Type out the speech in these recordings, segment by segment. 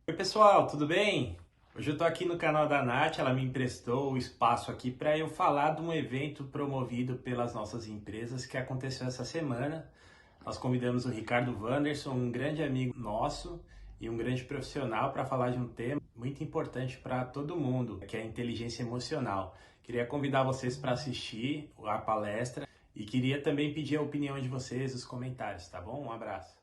Oi pessoal, tudo bem? Hoje eu estou aqui no canal da Nath, ela me emprestou o espaço aqui para eu falar de um evento promovido pelas nossas empresas que aconteceu essa semana. Nós convidamos o Ricardo Wanderson, um grande amigo nosso e um grande profissional, para falar de um tema muito importante para todo mundo, que é a inteligência emocional. Queria convidar vocês para assistir a palestra e queria também pedir a opinião de vocês, os comentários, tá bom? Um abraço.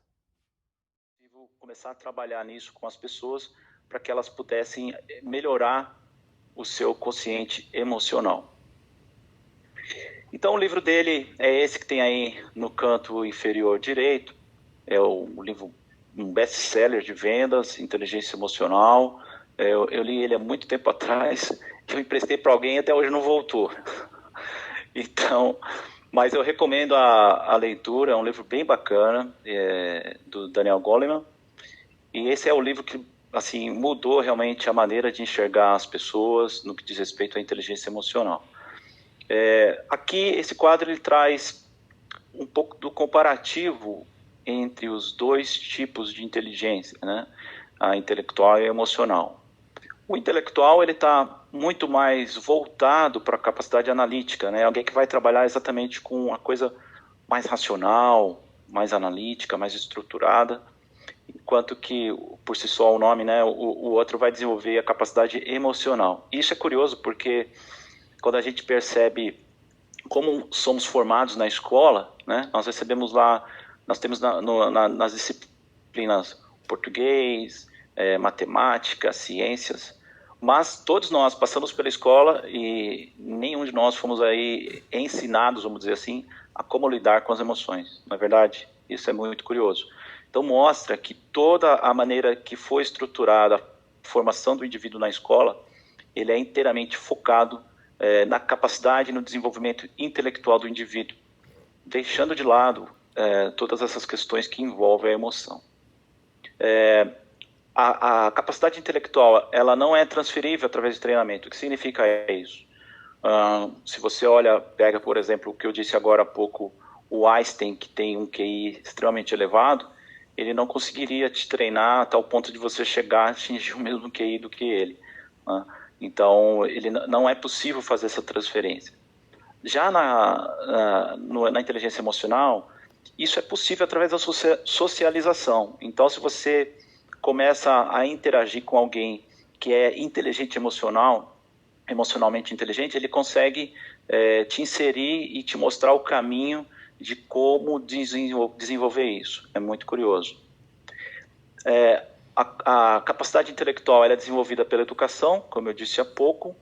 Vou começar a trabalhar nisso com as pessoas para que elas pudessem melhorar o seu quociente emocional. Então, o livro dele é esse que tem aí no canto inferior direito. É o livro, um best-seller de vendas, inteligência emocional. Eu li ele há muito tempo atrás. Eu emprestei para alguém e até hoje não voltou. Então, mas eu recomendo a leitura. É um livro bem bacana, do Daniel Goleman. E esse é o livro que assim mudou realmente a maneira de enxergar as pessoas no que diz respeito à inteligência emocional. Aqui esse quadro ele traz um pouco do comparativo entre os dois tipos de inteligência, né? A intelectual e a emocional. O intelectual ele está muito mais voltado para a capacidade analítica, né? Alguém que vai trabalhar exatamente com a coisa mais racional, mais analítica, mais estruturada, enquanto que, por si só, o nome, né, o outro vai desenvolver a capacidade emocional. Isso é curioso porque quando a gente percebe como somos formados na escola, né, nós recebemos lá, nós temos nas disciplinas português, matemática, ciências, mas todos nós passamos pela escola e nenhum de nós fomos aí ensinados, vamos dizer assim, a como lidar com as emoções. Na verdade, isso é muito curioso. Então mostra que toda a maneira que foi estruturada a formação do indivíduo na escola, ele é inteiramente focado na capacidade e no desenvolvimento intelectual do indivíduo, deixando de lado todas essas questões que envolvem a emoção. A capacidade intelectual ela não é transferível através de treinamento. O que significa isso? Se você olha, pega, por exemplo, o que eu disse agora há pouco, o Einstein, que tem um QI extremamente elevado, ele não conseguiria te treinar a tal ponto de você chegar a atingir o mesmo QI do que ele. Né? Então, ele não é possível fazer essa transferência. Já na inteligência emocional, isso é possível através da socialização. Então, se você começa a interagir com alguém que é inteligente emocionalmente inteligente, ele consegue te inserir e te mostrar o caminho de como desenvolver isso. É muito curioso. A capacidade intelectual é desenvolvida pela educação, como eu disse há pouco.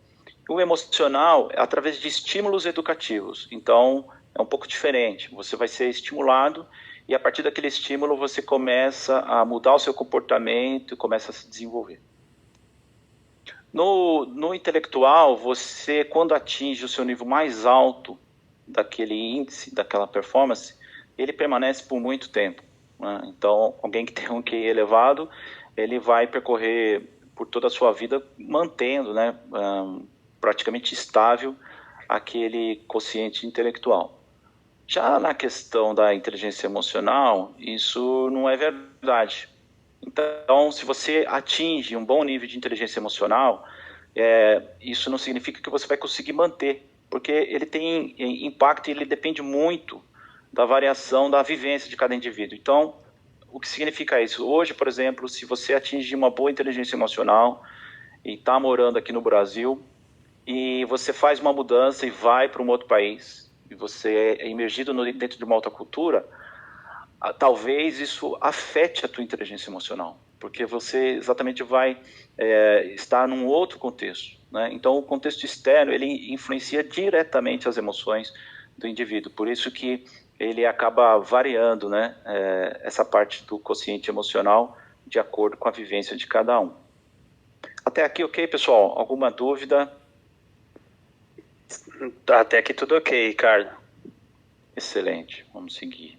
O emocional é através de estímulos educativos. Então, é um pouco diferente. Você vai ser estimulado e a partir daquele estímulo você começa a mudar o seu comportamento e começa a se desenvolver. No intelectual, você, quando atinge o seu nível mais alto daquele índice, daquela performance, ele permanece por muito tempo. Né? Então, alguém que tem um QI elevado, ele vai percorrer por toda a sua vida mantendo, né, praticamente estável aquele quociente intelectual. Já na questão da inteligência emocional, isso não é verdade. Então, se você atinge um bom nível de inteligência emocional, isso não significa que você vai conseguir manter, porque ele tem impacto e ele depende muito da variação da vivência de cada indivíduo. Então, o que significa isso? Hoje, por exemplo, se você atingir uma boa inteligência emocional e está morando aqui no Brasil, e você faz uma mudança e vai para um outro país, e você é imergido dentro de uma outra cultura, talvez isso afete a tua inteligência emocional, porque você exatamente vai estar num outro contexto, né? Então, o contexto externo ele influencia diretamente as emoções do indivíduo, por isso que ele acaba variando, né? Essa parte do quociente emocional de acordo com a vivência de cada um. Até aqui, ok, pessoal? Alguma dúvida? Até aqui tudo ok, Ricardo. Excelente, vamos seguir.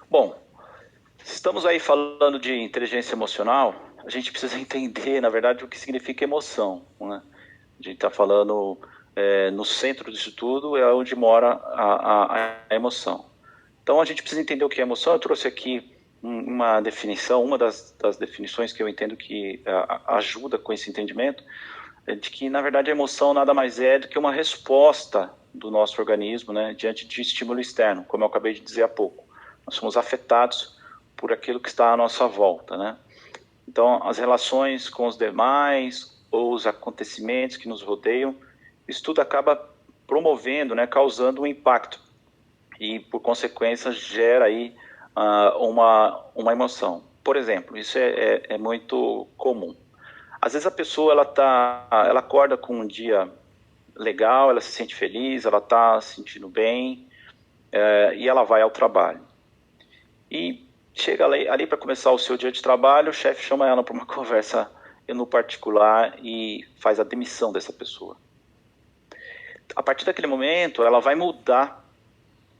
Bom, estamos aí falando de inteligência emocional, a gente precisa entender, na verdade, o que significa emoção. Né? A gente está falando, no centro disso tudo é onde mora a emoção. Então, a gente precisa entender o que é emoção. Eu trouxe aqui uma definição, uma das definições que eu entendo que ajuda com esse entendimento, é de que, na verdade, a emoção nada mais é do que uma resposta do nosso organismo, né, diante de estímulo externo, como eu acabei de dizer há pouco. Nós somos afetados por aquilo que está à nossa volta, né? Então, as relações com os demais ou os acontecimentos que nos rodeiam, isso tudo acaba promovendo, né, causando um impacto e, por consequência, gera aí uma emoção. Por exemplo, isso é muito comum. Às vezes a pessoa ela acorda com um dia legal, ela se sente feliz, ela está se sentindo bem e ela vai ao trabalho. E chega ali para começar o seu dia de trabalho, o chefe chama ela para uma conversa no particular e faz a demissão dessa pessoa. A partir daquele momento, ela vai mudar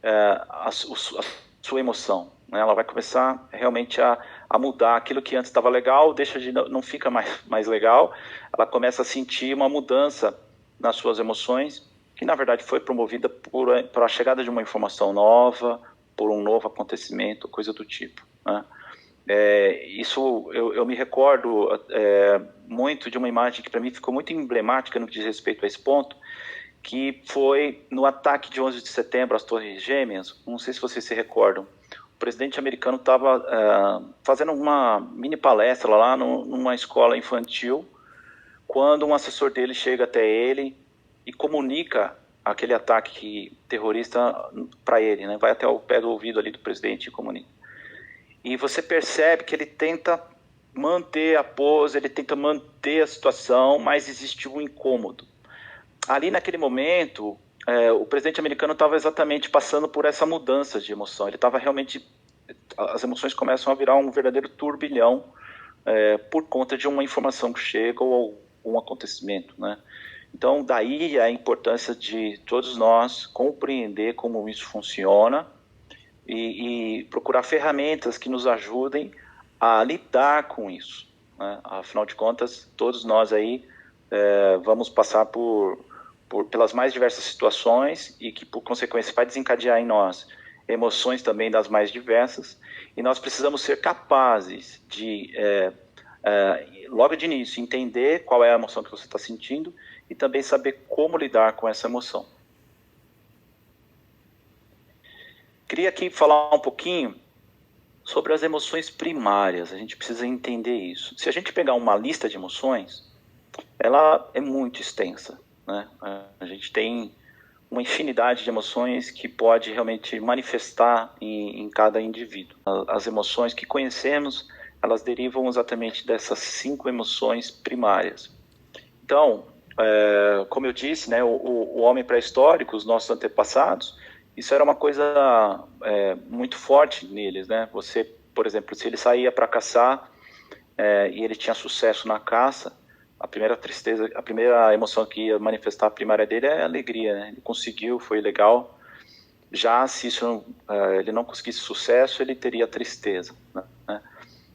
a sua emoção, né? Ela vai começar realmente a mudar aquilo que antes estava legal, não fica mais legal, ela começa a sentir uma mudança nas suas emoções, que na verdade foi promovida por a chegada de uma informação nova, por um novo acontecimento, coisa do tipo, né? Isso eu me recordo muito de uma imagem que para mim ficou muito emblemática no que diz respeito a esse ponto, que foi no ataque de 11 de setembro às Torres Gêmeas. Não sei se vocês se recordam. O presidente americano estava fazendo uma mini palestra lá numa escola infantil, quando um assessor dele chega até ele e comunica aquele ataque terrorista para ele, né? Vai até o pé do ouvido ali do presidente e comunica. E você percebe que ele tenta manter a pose, ele tenta manter a situação, mas existe um incômodo. Ali naquele momento, o presidente americano estava exatamente passando por essa mudança de emoção. Ele estava realmente... As emoções começam a virar um verdadeiro turbilhão por conta de uma informação que chega ou um acontecimento, né? Então, daí a importância de todos nós compreender como isso funciona e procurar ferramentas que nos ajudem a lidar com isso, né? Afinal de contas, todos nós aí vamos passar pelas mais diversas situações e que, por consequência, vai desencadear em nós emoções também das mais diversas, e nós precisamos ser capazes de, logo de início, entender qual é a emoção que você está sentindo e também saber como lidar com essa emoção. Queria aqui falar um pouquinho sobre as emoções primárias. A gente precisa entender isso. Se a gente pegar uma lista de emoções, ela é muito extensa, né? A gente tem uma infinidade de emoções que pode realmente manifestar em cada indivíduo. As emoções que conhecemos, elas derivam exatamente dessas 5 emoções primárias. Então, como eu disse, né, o homem pré-histórico, os nossos antepassados, isso era uma coisa muito forte neles, né? Você, por exemplo, se ele saía para caçar e ele tinha sucesso na caça, a primeira emoção que ia manifestar a primária dele é a alegria, né? Ele conseguiu, foi legal. Já se ele não conseguisse sucesso, ele teria tristeza, né?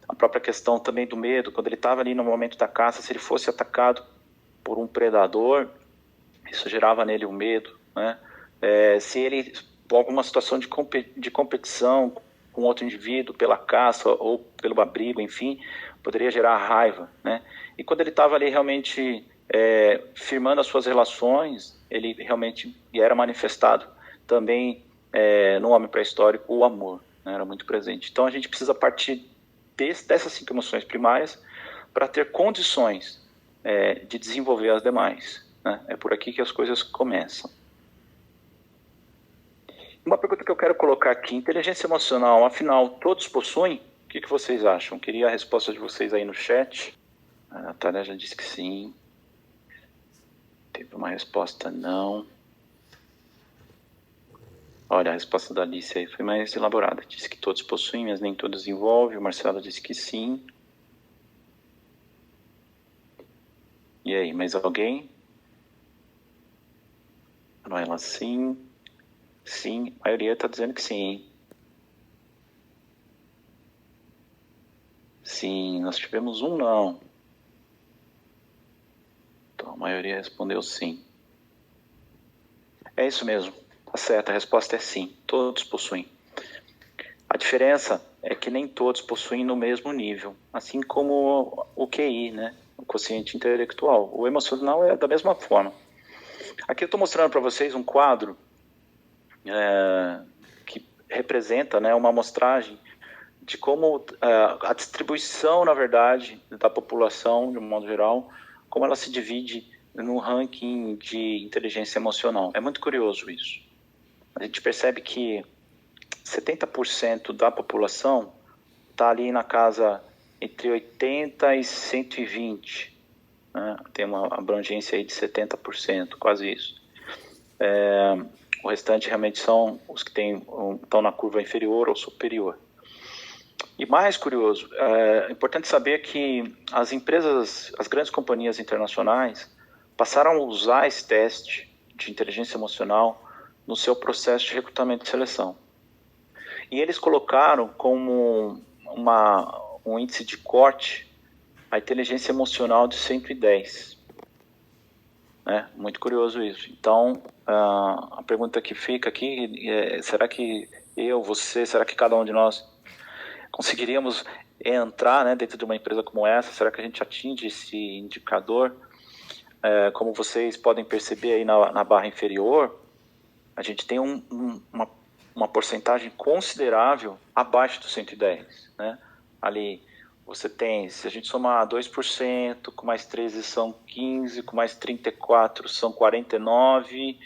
A própria questão também do medo, quando ele estava ali no momento da caça, se ele fosse atacado por um predador, isso gerava nele um medo, né? Se ele, por alguma situação de competição com outro indivíduo, pela caça ou pelo abrigo, enfim, poderia gerar raiva, né? E quando ele estava ali realmente firmando as suas relações, ele realmente era manifestado também no homem pré-histórico o amor, né? Era muito presente. Então a gente precisa partir dessas 5 emoções primárias para ter condições de desenvolver as demais, né? É por aqui que as coisas começam. Uma pergunta que eu quero colocar aqui: inteligência emocional, afinal, todos possuem? O que vocês acham? Queria a resposta de vocês aí no chat. A Natália já disse que sim. Teve uma resposta não. Olha, a resposta da Alice aí foi mais elaborada. Disse que todos possuem, mas nem todos desenvolvem. O Marcelo disse que sim. E aí, mais alguém? Manuela, sim. Sim, a maioria está dizendo que sim. Sim, nós tivemos um não. Então a maioria respondeu sim. É isso mesmo, tá certo, a resposta é sim, todos possuem. A diferença é que nem todos possuem no mesmo nível, assim como o QI, né? O quociente intelectual. O emocional é da mesma forma. Aqui eu estou mostrando para vocês um quadro que representa, né, uma amostragem de como a distribuição, na verdade, da população, de um modo geral, como ela se divide no ranking de inteligência emocional. É muito curioso isso. A gente percebe que 70% da população está ali na casa entre 80 e 120, né? Tem uma abrangência aí de 70%, quase isso. O restante realmente são os que estão na curva inferior ou superior. E mais curioso, é importante saber que as empresas, as grandes companhias internacionais, passaram a usar esse teste de inteligência emocional no seu processo de recrutamento e seleção. E eles colocaram como um índice de corte a inteligência emocional de 110. Né? Muito curioso isso. Então, a pergunta que fica aqui é, será que será que cada um de nós conseguiríamos entrar, né, dentro de uma empresa como essa? Será que a gente atinge esse indicador? Como vocês podem perceber aí na barra inferior, a gente tem uma porcentagem considerável abaixo do 110. Né? Ali você tem, se a gente somar 2%, com mais 13 são 15, com mais 34 são 49.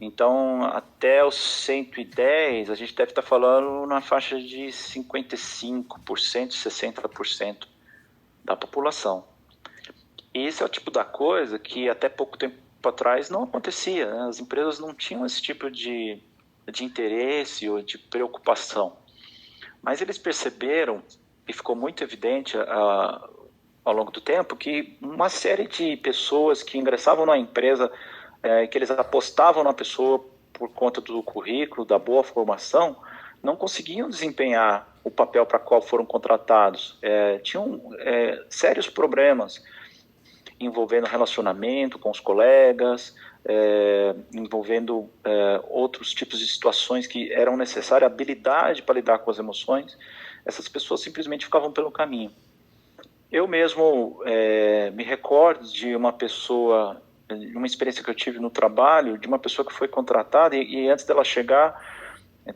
Então, até os 110, a gente deve estar falando na faixa de 55%, 60% da população. E esse é o tipo da coisa que até pouco tempo atrás não acontecia. Né? As empresas não tinham esse tipo de interesse ou de preocupação. Mas eles perceberam, e ficou muito evidente ao longo do tempo, que uma série de pessoas que ingressavam na empresa, que eles apostavam na pessoa por conta do currículo, da boa formação, não conseguiam desempenhar o papel para qual foram contratados. Tinham sérios problemas envolvendo relacionamento com os colegas, envolvendo outros tipos de situações que eram necessárias, habilidade para lidar com as emoções. Essas pessoas simplesmente ficavam pelo caminho. Eu mesmo me recordo de uma pessoa, uma experiência que eu tive no trabalho, de uma pessoa que foi contratada e antes dela chegar,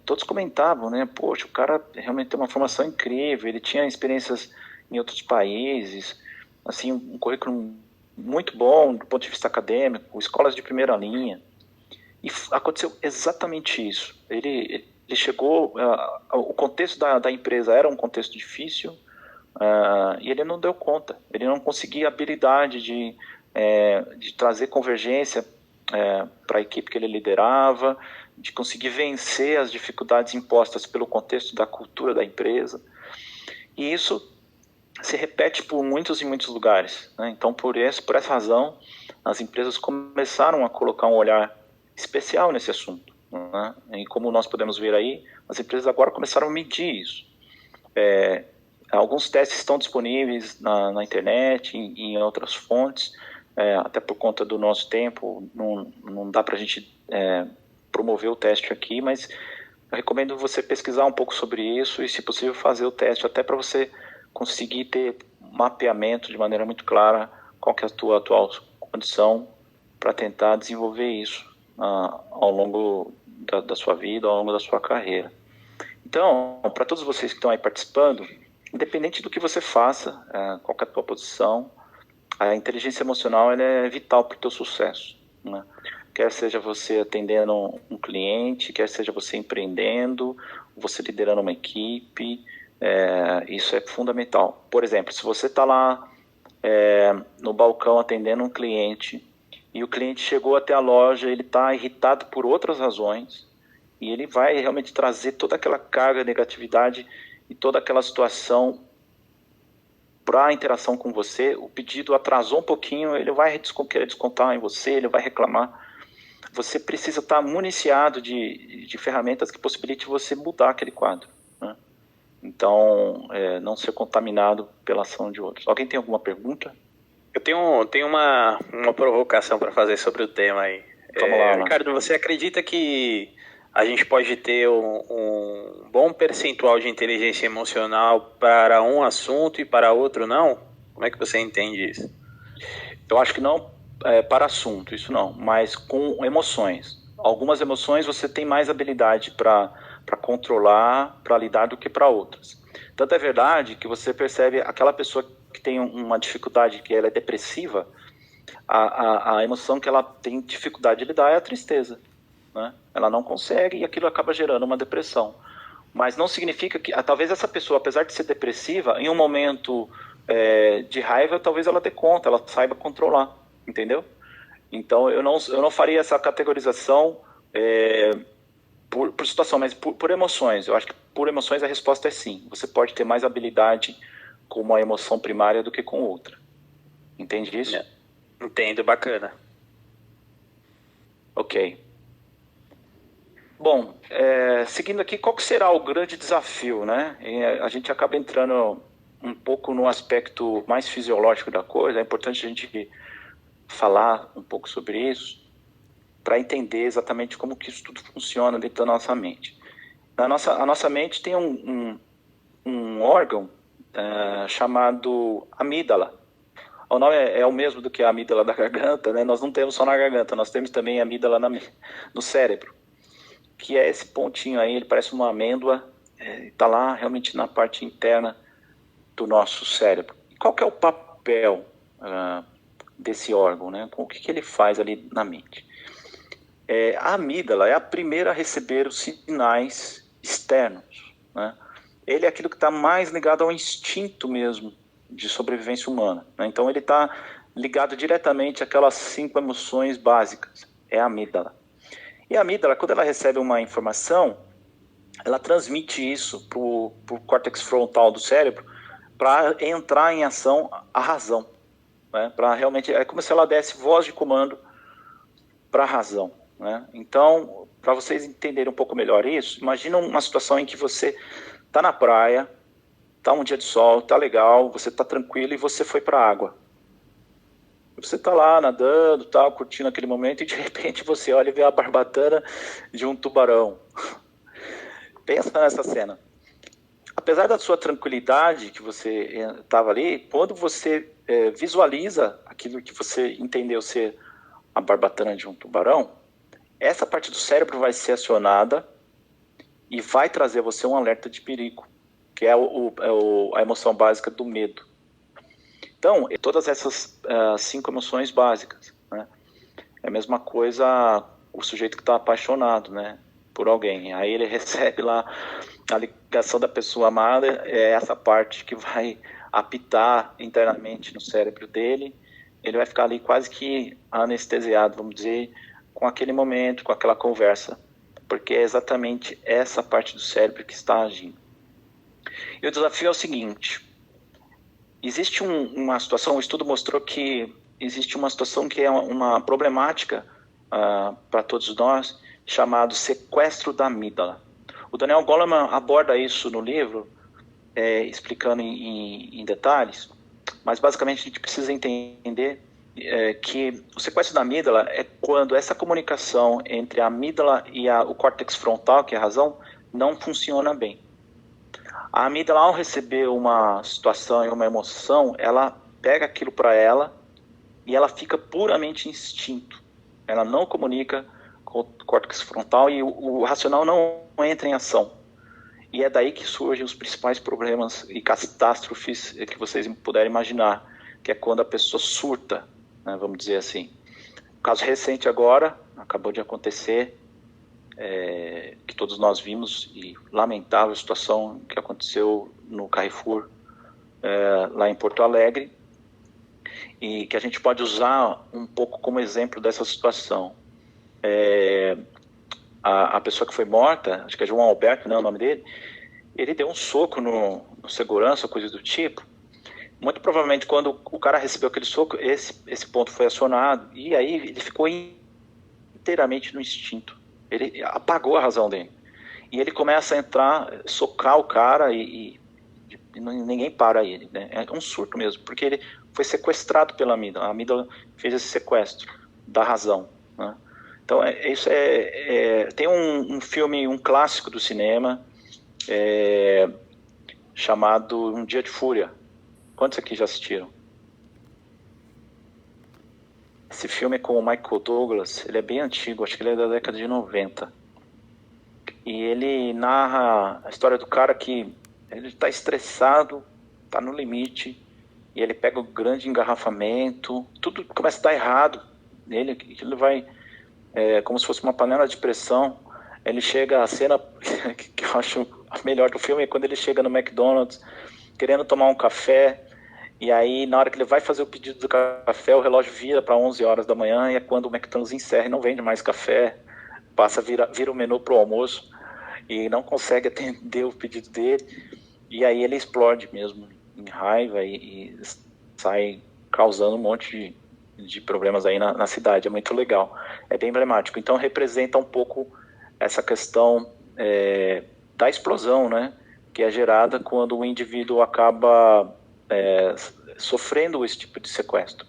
todos comentavam, né? Poxa, o cara realmente tem uma formação incrível, ele tinha experiências em outros países, assim, um currículo muito bom do ponto de vista acadêmico, escolas de primeira linha. E aconteceu exatamente isso. Ele chegou, o contexto da empresa era um contexto difícil, e ele não deu conta. Ele não conseguia a habilidade de trazer convergência para a equipe que ele liderava, de conseguir vencer as dificuldades impostas pelo contexto da cultura da empresa. E isso se repete por muitos e muitos lugares. Né? Então, por essa razão, as empresas começaram a colocar um olhar especial nesse assunto. Né? E como nós podemos ver aí, as empresas agora começaram a medir isso. Alguns testes estão disponíveis na internet, em outras fontes, até por conta do nosso tempo, não dá para a gente promover o teste aqui, mas eu recomendo você pesquisar um pouco sobre isso e, se possível, fazer o teste, até para você conseguir ter mapeamento de maneira muito clara qual que é a tua atual condição para tentar desenvolver isso ao longo da sua vida, ao longo da sua carreira. Então, para todos vocês que estão aí participando, independente do que você faça, qual que é a tua posição, a inteligência emocional ela é vital para o teu sucesso. Né? Quer seja você atendendo um cliente, quer seja você empreendendo, você liderando uma equipe, isso é fundamental. Por exemplo, se você está lá no balcão atendendo um cliente e o cliente chegou até a loja, ele está irritado por outras razões e ele vai realmente trazer toda aquela carga de negatividade e toda aquela situação para a interação com você, o pedido atrasou um pouquinho, ele vai querer descontar em você, ele vai reclamar. Você precisa estar municiado de ferramentas que possibilitem você mudar aquele quadro. Né? Então, não ser contaminado pela ação de outros. Alguém tem alguma pergunta? Eu tenho uma provocação para fazer sobre o tema aí. Vamos lá, Ricardo, você acredita que a gente pode ter um bom percentual de inteligência emocional para um assunto e para outro não? Como é que você entende isso? Eu acho que não para assunto, isso não, mas com emoções. Algumas emoções você tem mais habilidade para controlar, para lidar do que para outras. Tanto é verdade que você percebe aquela pessoa que tem uma dificuldade, que ela é depressiva, a emoção que ela tem dificuldade de lidar é a tristeza, né? Ela não consegue e aquilo acaba gerando uma depressão. Mas não significa que, talvez essa pessoa, apesar de ser depressiva, em um momento de raiva, talvez ela dê conta, ela saiba controlar, entendeu? Então eu não faria essa categorização por situação, mas por emoções. Eu acho que por emoções a resposta é sim. Você pode ter mais habilidade com uma emoção primária do que com outra. Entende isso? Entendo, bacana. Ok. Bom, seguindo aqui, qual que será o grande desafio, né? A gente acaba entrando um pouco no aspecto mais fisiológico da coisa. É importante a gente falar um pouco sobre isso para entender exatamente como que isso tudo funciona dentro da nossa mente. A nossa mente tem um órgão chamado amígdala. O nome é o mesmo do que a amígdala da garganta, né? Nós não temos só na garganta, nós temos também a amígdala no cérebro, que é esse pontinho aí, ele parece uma amêndoa, está lá realmente na parte interna do nosso cérebro. E qual que é o papel desse órgão, né? O que ele faz ali na mente? A amígdala é a primeira a receber os sinais externos, né? Ele é aquilo que está mais ligado ao instinto mesmo de sobrevivência humana, né? Então ele está ligado diretamente àquelas 5 emoções básicas, é a amígdala. E a amígdala, quando ela recebe uma informação, ela transmite isso para o córtex frontal do cérebro para entrar em ação a razão, né? Para realmente, é como se ela desse voz de comando para a razão, né? Então, para vocês entenderem um pouco melhor isso, imagina uma situação em que você está na praia, está um dia de sol, está legal, você está tranquilo e você foi para a água. Você está lá nadando, tal, curtindo aquele momento e de repente você olha e vê a barbatana de um tubarão. Pensa nessa cena. Apesar da sua tranquilidade que você estava ali, quando você visualiza aquilo que você entendeu ser a barbatana de um tubarão, essa parte do cérebro vai ser acionada e vai trazer a você um alerta de perigo, que é a emoção básica do medo. Então, todas essas 5 emoções básicas, né? É a mesma coisa o sujeito que está apaixonado, né, por alguém. Aí ele recebe lá a ligação da pessoa amada, é essa parte que vai apitar internamente no cérebro dele. Ele vai ficar ali quase que anestesiado, vamos dizer, com aquele momento, com aquela conversa, porque é exatamente essa parte do cérebro que está agindo. E o desafio é o seguinte: existe uma situação, o estudo mostrou que existe uma situação que é uma problemática para todos nós, chamado sequestro da amígdala. O Daniel Goleman aborda isso no livro, explicando em detalhes, mas basicamente a gente precisa entender que o sequestro da amígdala é quando essa comunicação entre a amígdala e o córtex frontal, que é a razão, não funciona bem. A amígdala, ao receber uma situação e uma emoção, ela pega aquilo para ela e ela fica puramente instinto. Ela não comunica com o córtex frontal e o racional não entra em ação. E é daí que surgem os principais problemas e catástrofes que vocês puderem imaginar, que é quando a pessoa surta, né, vamos dizer assim. Um caso recente agora, acabou de acontecer, que todos nós vimos, e lamentável situação que aconteceu no Carrefour, lá em Porto Alegre, e que a gente pode usar um pouco como exemplo dessa situação. A pessoa que foi morta, acho que é João Alberto, né, o nome dele, ele deu um soco no segurança, coisa do tipo. Muito provavelmente quando o cara recebeu aquele soco, esse ponto foi acionado, e aí ele ficou inteiramente no instinto. Ele apagou a razão dele. E ele começa a entrar, socar o cara e ninguém para ele, né? É um surto mesmo, porque ele foi sequestrado pela amígdala. A amígdala fez esse sequestro da razão, né? Então, tem um filme, um clássico do cinema, chamado Um Dia de Fúria. Quantos aqui já assistiram? Esse filme é com o Michael Douglas, ele é bem antigo, acho que ele é da década de 90. E ele narra a história do cara que ele está estressado, está no limite, e ele pega o grande engarrafamento, tudo começa a dar errado nele, ele vai, como se fosse uma panela de pressão. Ele chega, a cena que eu acho a melhor do filme é quando ele chega no McDonald's, querendo tomar um café, e aí na hora que ele vai fazer o pedido do café, o relógio vira para 11 horas da manhã, e é quando o McDonald's encerra e não vende mais café, vira o menu para o almoço, e não consegue atender o pedido dele, e aí ele explode mesmo em raiva e sai causando um monte de problemas aí na cidade. É muito legal, é bem emblemático. Então representa um pouco essa questão da explosão, né, que é gerada quando o indivíduo acaba sofrendo esse tipo de sequestro.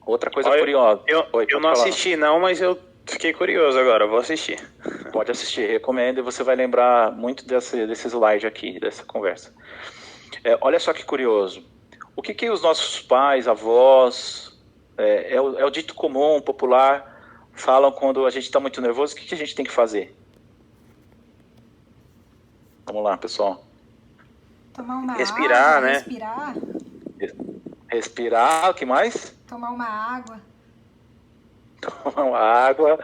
Outra coisa curiosa. Eu não assisti não, mas eu fiquei curioso agora, vou assistir. Pode assistir, recomendo, e você vai lembrar muito desse slide aqui, dessa conversa. Olha só que curioso. O que os nossos pais, avós, é o dito comum, popular, falam quando a gente está muito nervoso? O que a gente tem que fazer? Vamos lá, pessoal. Tomar uma respirar, água, né? Respirar, o que mais? Tomar uma água. Tomar uma água.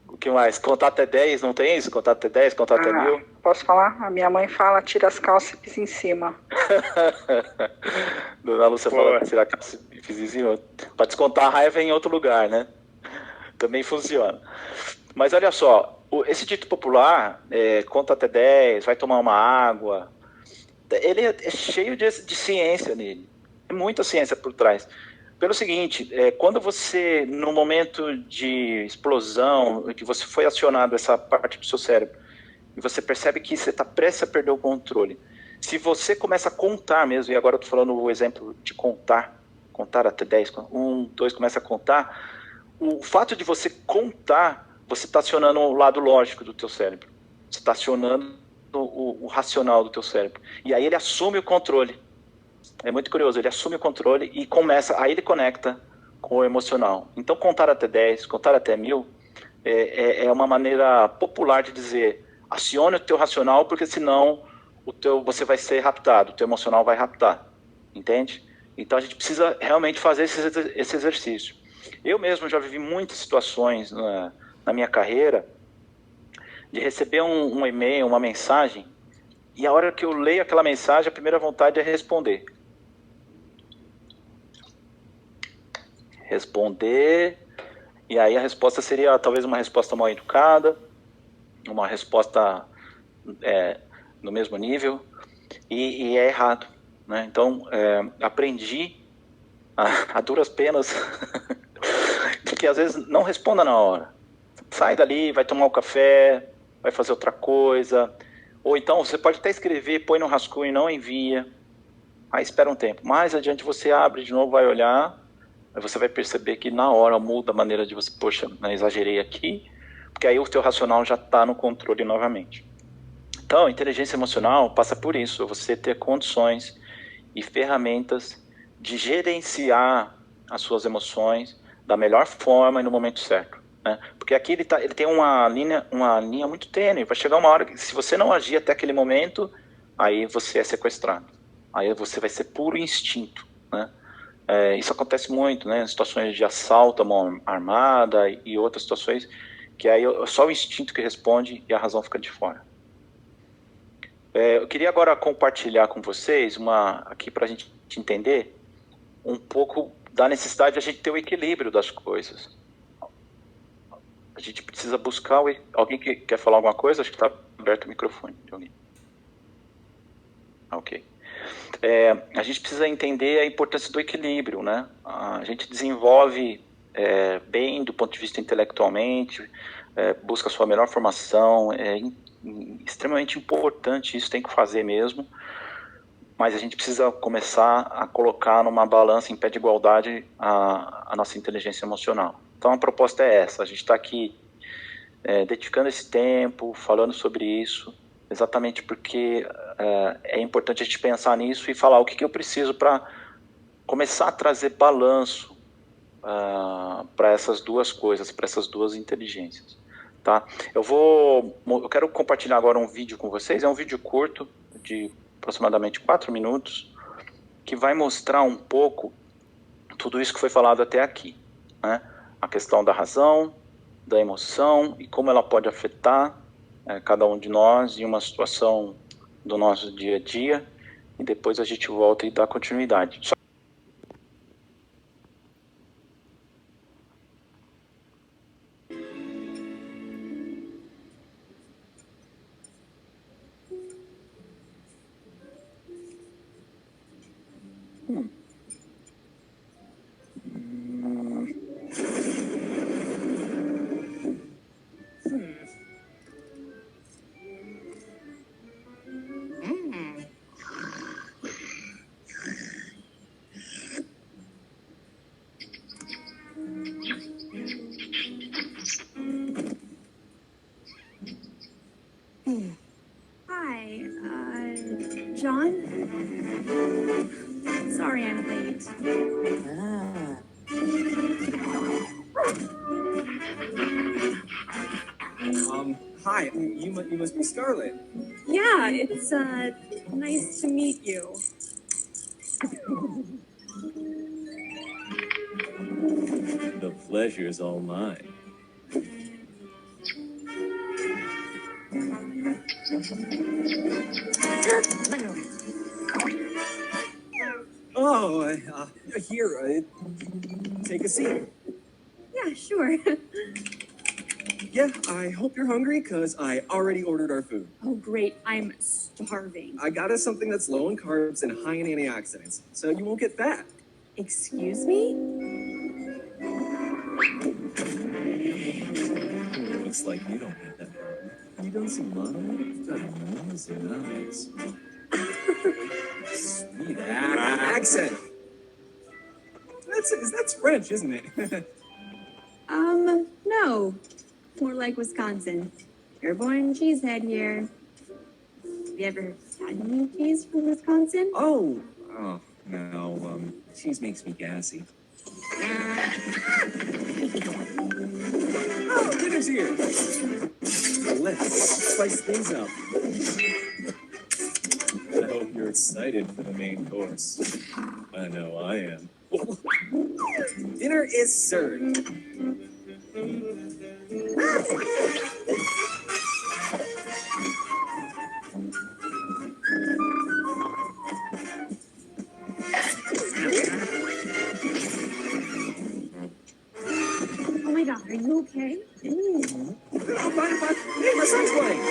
O que mais? Contar até 10, não tem isso? Contar até 10, contar até 1000? Posso falar? A minha mãe fala, tira as calças e pisa em cima. Dona Lúcia fala, tirar a calça e pisa em cima. Para descontar a raiva em outro lugar, né? Também funciona. Mas olha só, esse dito popular, conta até 10, vai tomar uma água, ele é cheio de ciência nele. É muita ciência por trás. Pelo seguinte, quando você, no momento de explosão, que você foi acionado essa parte do seu cérebro, e você percebe que você está prestes a perder o controle, se você começa a contar mesmo, e agora eu estou falando o exemplo de contar até 10, 1, 2, começa a contar, o fato de você contar, você está acionando o lado lógico do teu cérebro, você está acionando o racional do teu cérebro, e aí ele assume o controle. É muito curioso, ele assume o controle e aí ele conecta com o emocional. Então contar até 10, contar até 1000 é uma maneira popular de dizer, acione o teu racional, porque senão você vai ser raptado, o teu emocional vai raptar, entende? Então a gente precisa realmente fazer esse exercício. Eu mesmo já vivi muitas situações na minha carreira de receber um e-mail, uma mensagem, e a hora que eu leio aquela mensagem, a primeira vontade é responder. E aí a resposta seria talvez uma resposta mal educada, uma resposta no mesmo nível, e é errado, né? Então aprendi a duras penas que às vezes não responda na hora, sai dali, vai tomar um café, vai fazer outra coisa, ou então você pode até escrever, põe no rascunho e não envia, aí espera um tempo, mais adiante você abre de novo, vai olhar, aí você vai perceber que na hora muda a maneira de você, poxa, exagerei aqui, porque aí o teu racional já está no controle novamente. Então, a inteligência emocional passa por isso, você ter condições e ferramentas de gerenciar as suas emoções da melhor forma e no momento certo, né? Porque aqui ele tem uma linha muito tênue, vai chegar uma hora que se você não agir até aquele momento, aí você é sequestrado, aí você vai ser puro instinto, né? Isso acontece muito, né, em situações de assalto à mão armada e outras situações, que aí é só o instinto que responde e a razão fica de fora. Eu queria agora compartilhar com vocês, aqui para a gente entender um pouco da necessidade de a gente ter o equilíbrio das coisas. A gente precisa buscar... Alguém que quer falar alguma coisa? Acho que está aberto o microfone de alguém. Ok. A gente precisa entender a importância do equilíbrio, né? A gente desenvolve bem do ponto de vista intelectualmente, busca a sua melhor formação, extremamente importante, isso tem que fazer mesmo, mas a gente precisa começar a colocar numa balança em pé de igualdade a nossa inteligência emocional. Então a proposta é essa, a gente está aqui dedicando esse tempo, falando sobre isso, exatamente porque é importante a gente pensar nisso e falar o que eu preciso para começar a trazer balanço para essas duas coisas, para essas duas inteligências. Tá? Eu quero compartilhar agora um vídeo com vocês, é um vídeo curto, de aproximadamente 4 minutos, que vai mostrar um pouco tudo isso que foi falado até aqui, né? A questão da razão, da emoção e como ela pode afetar cada um de nós em uma situação do nosso dia a dia, e depois a gente volta e dá continuidade. Hi, John? Sorry I'm late. Hi, you must be Scarlett. Yeah, it's, nice to meet you. The pleasure's all mine. Oh, here, take a seat. Yeah, sure. Yeah, I hope you're hungry, because I already ordered our food. Oh, great. I'm starving. I got us something that's low in carbs and high in antioxidants, so you won't get fat. Excuse me? Looks like you don't have that problem. You don't seem modeling. Amazing eyes. Sweet accent. That's French, isn't it? No. More like Wisconsin. You're born cheesehead here. Have you ever had any cheese from Wisconsin? Oh, no, cheese makes me gassy. Oh, dinner's here. Let's spice things up. I hope you're excited for the main course. I know I am. Dinner is served. Oh my god, are you okay? I'm fine. Hey, my son's playing.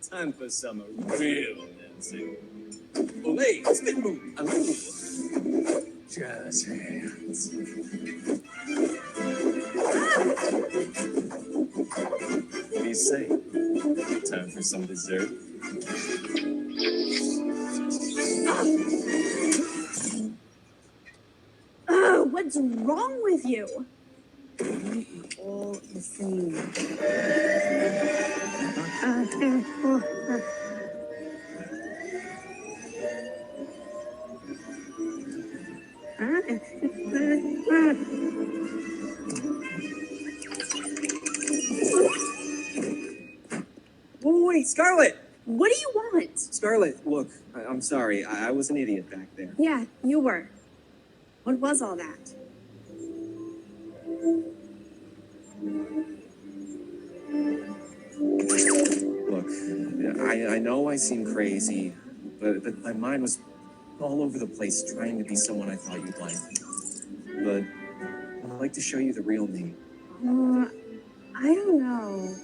Time for some real dancing. Olay, spin move, alloo. Jazz hands. What do you say? Time for some dessert? Oh, what's wrong with you? All the same. Wait, Scarlett! What do you want? Scarlett, look, I'm sorry. I was an idiot back there. Yeah, you were. What was all that? Look, I know I seem crazy, but my mind was all over the place trying to be someone I thought you'd like. But I'd like to show you the real me. I don't know.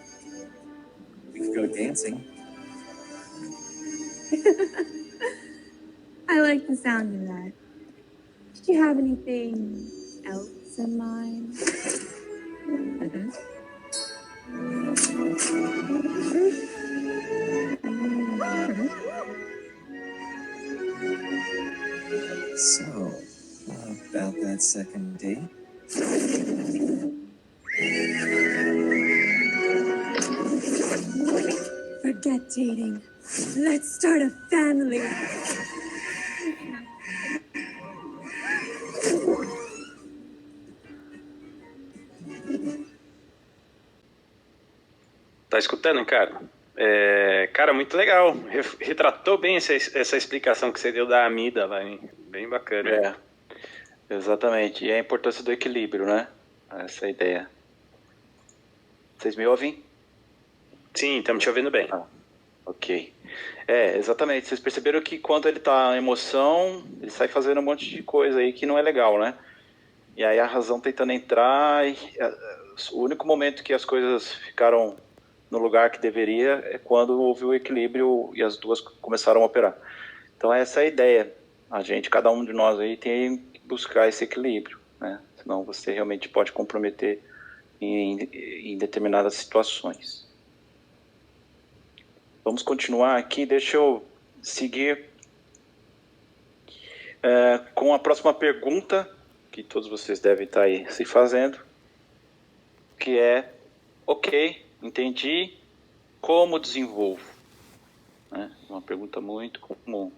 We could go dancing. I like the sound of that. Did you have anything else in mind? So, about that second date? Forget dating. Let's start a family. Tá escutando, cara? Cara, muito legal. Retratou bem essa explicação que você deu da amida, vai. Bem bacana. Exatamente. E a importância do equilíbrio, né? Essa é a ideia. Vocês me ouvem? Sim, estamos te ouvindo bem. Ok. Exatamente. Vocês perceberam que quando ele tá em emoção, ele sai fazendo um monte de coisa aí que não é legal, né? E aí a razão tentando entrar, o único momento que as coisas ficaram no lugar que deveria é quando houve o equilíbrio e as duas começaram a operar. Então essa é a ideia. Cada um de nós aí tem que buscar esse equilíbrio, né? Senão você realmente pode comprometer em determinadas situações. Vamos continuar aqui, deixa eu seguir com a próxima pergunta, que todos vocês devem estar aí se fazendo, que é, ok, entendi, como desenvolvo? Uma pergunta muito comum.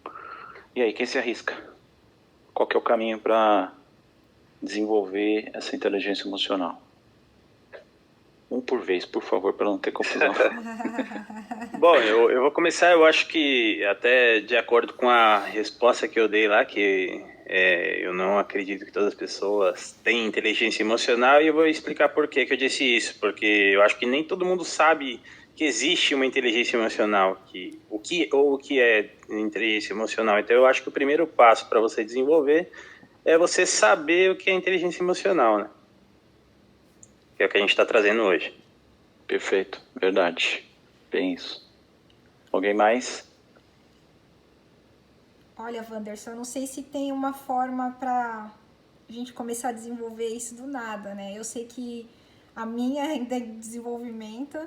E aí, quem se arrisca? Qual que é o caminho para desenvolver essa inteligência emocional? Um por vez, por favor, para não ter confusão. Bom, eu vou começar, eu acho que até de acordo com a resposta que eu dei lá, que eu não acredito que todas as pessoas têm inteligência emocional, e eu vou explicar por que eu disse isso, porque eu acho que nem todo mundo sabe que existe uma inteligência emocional, o que é inteligência emocional. Então eu acho que o primeiro passo para você desenvolver é você saber o que é inteligência emocional, né? Que é o que a gente está trazendo hoje. Perfeito, verdade. Bem isso. Alguém mais? Olha, Wanderson, eu não sei se tem uma forma pra gente começar a desenvolver isso do nada, né? Eu sei que a minha ainda é em desenvolvimento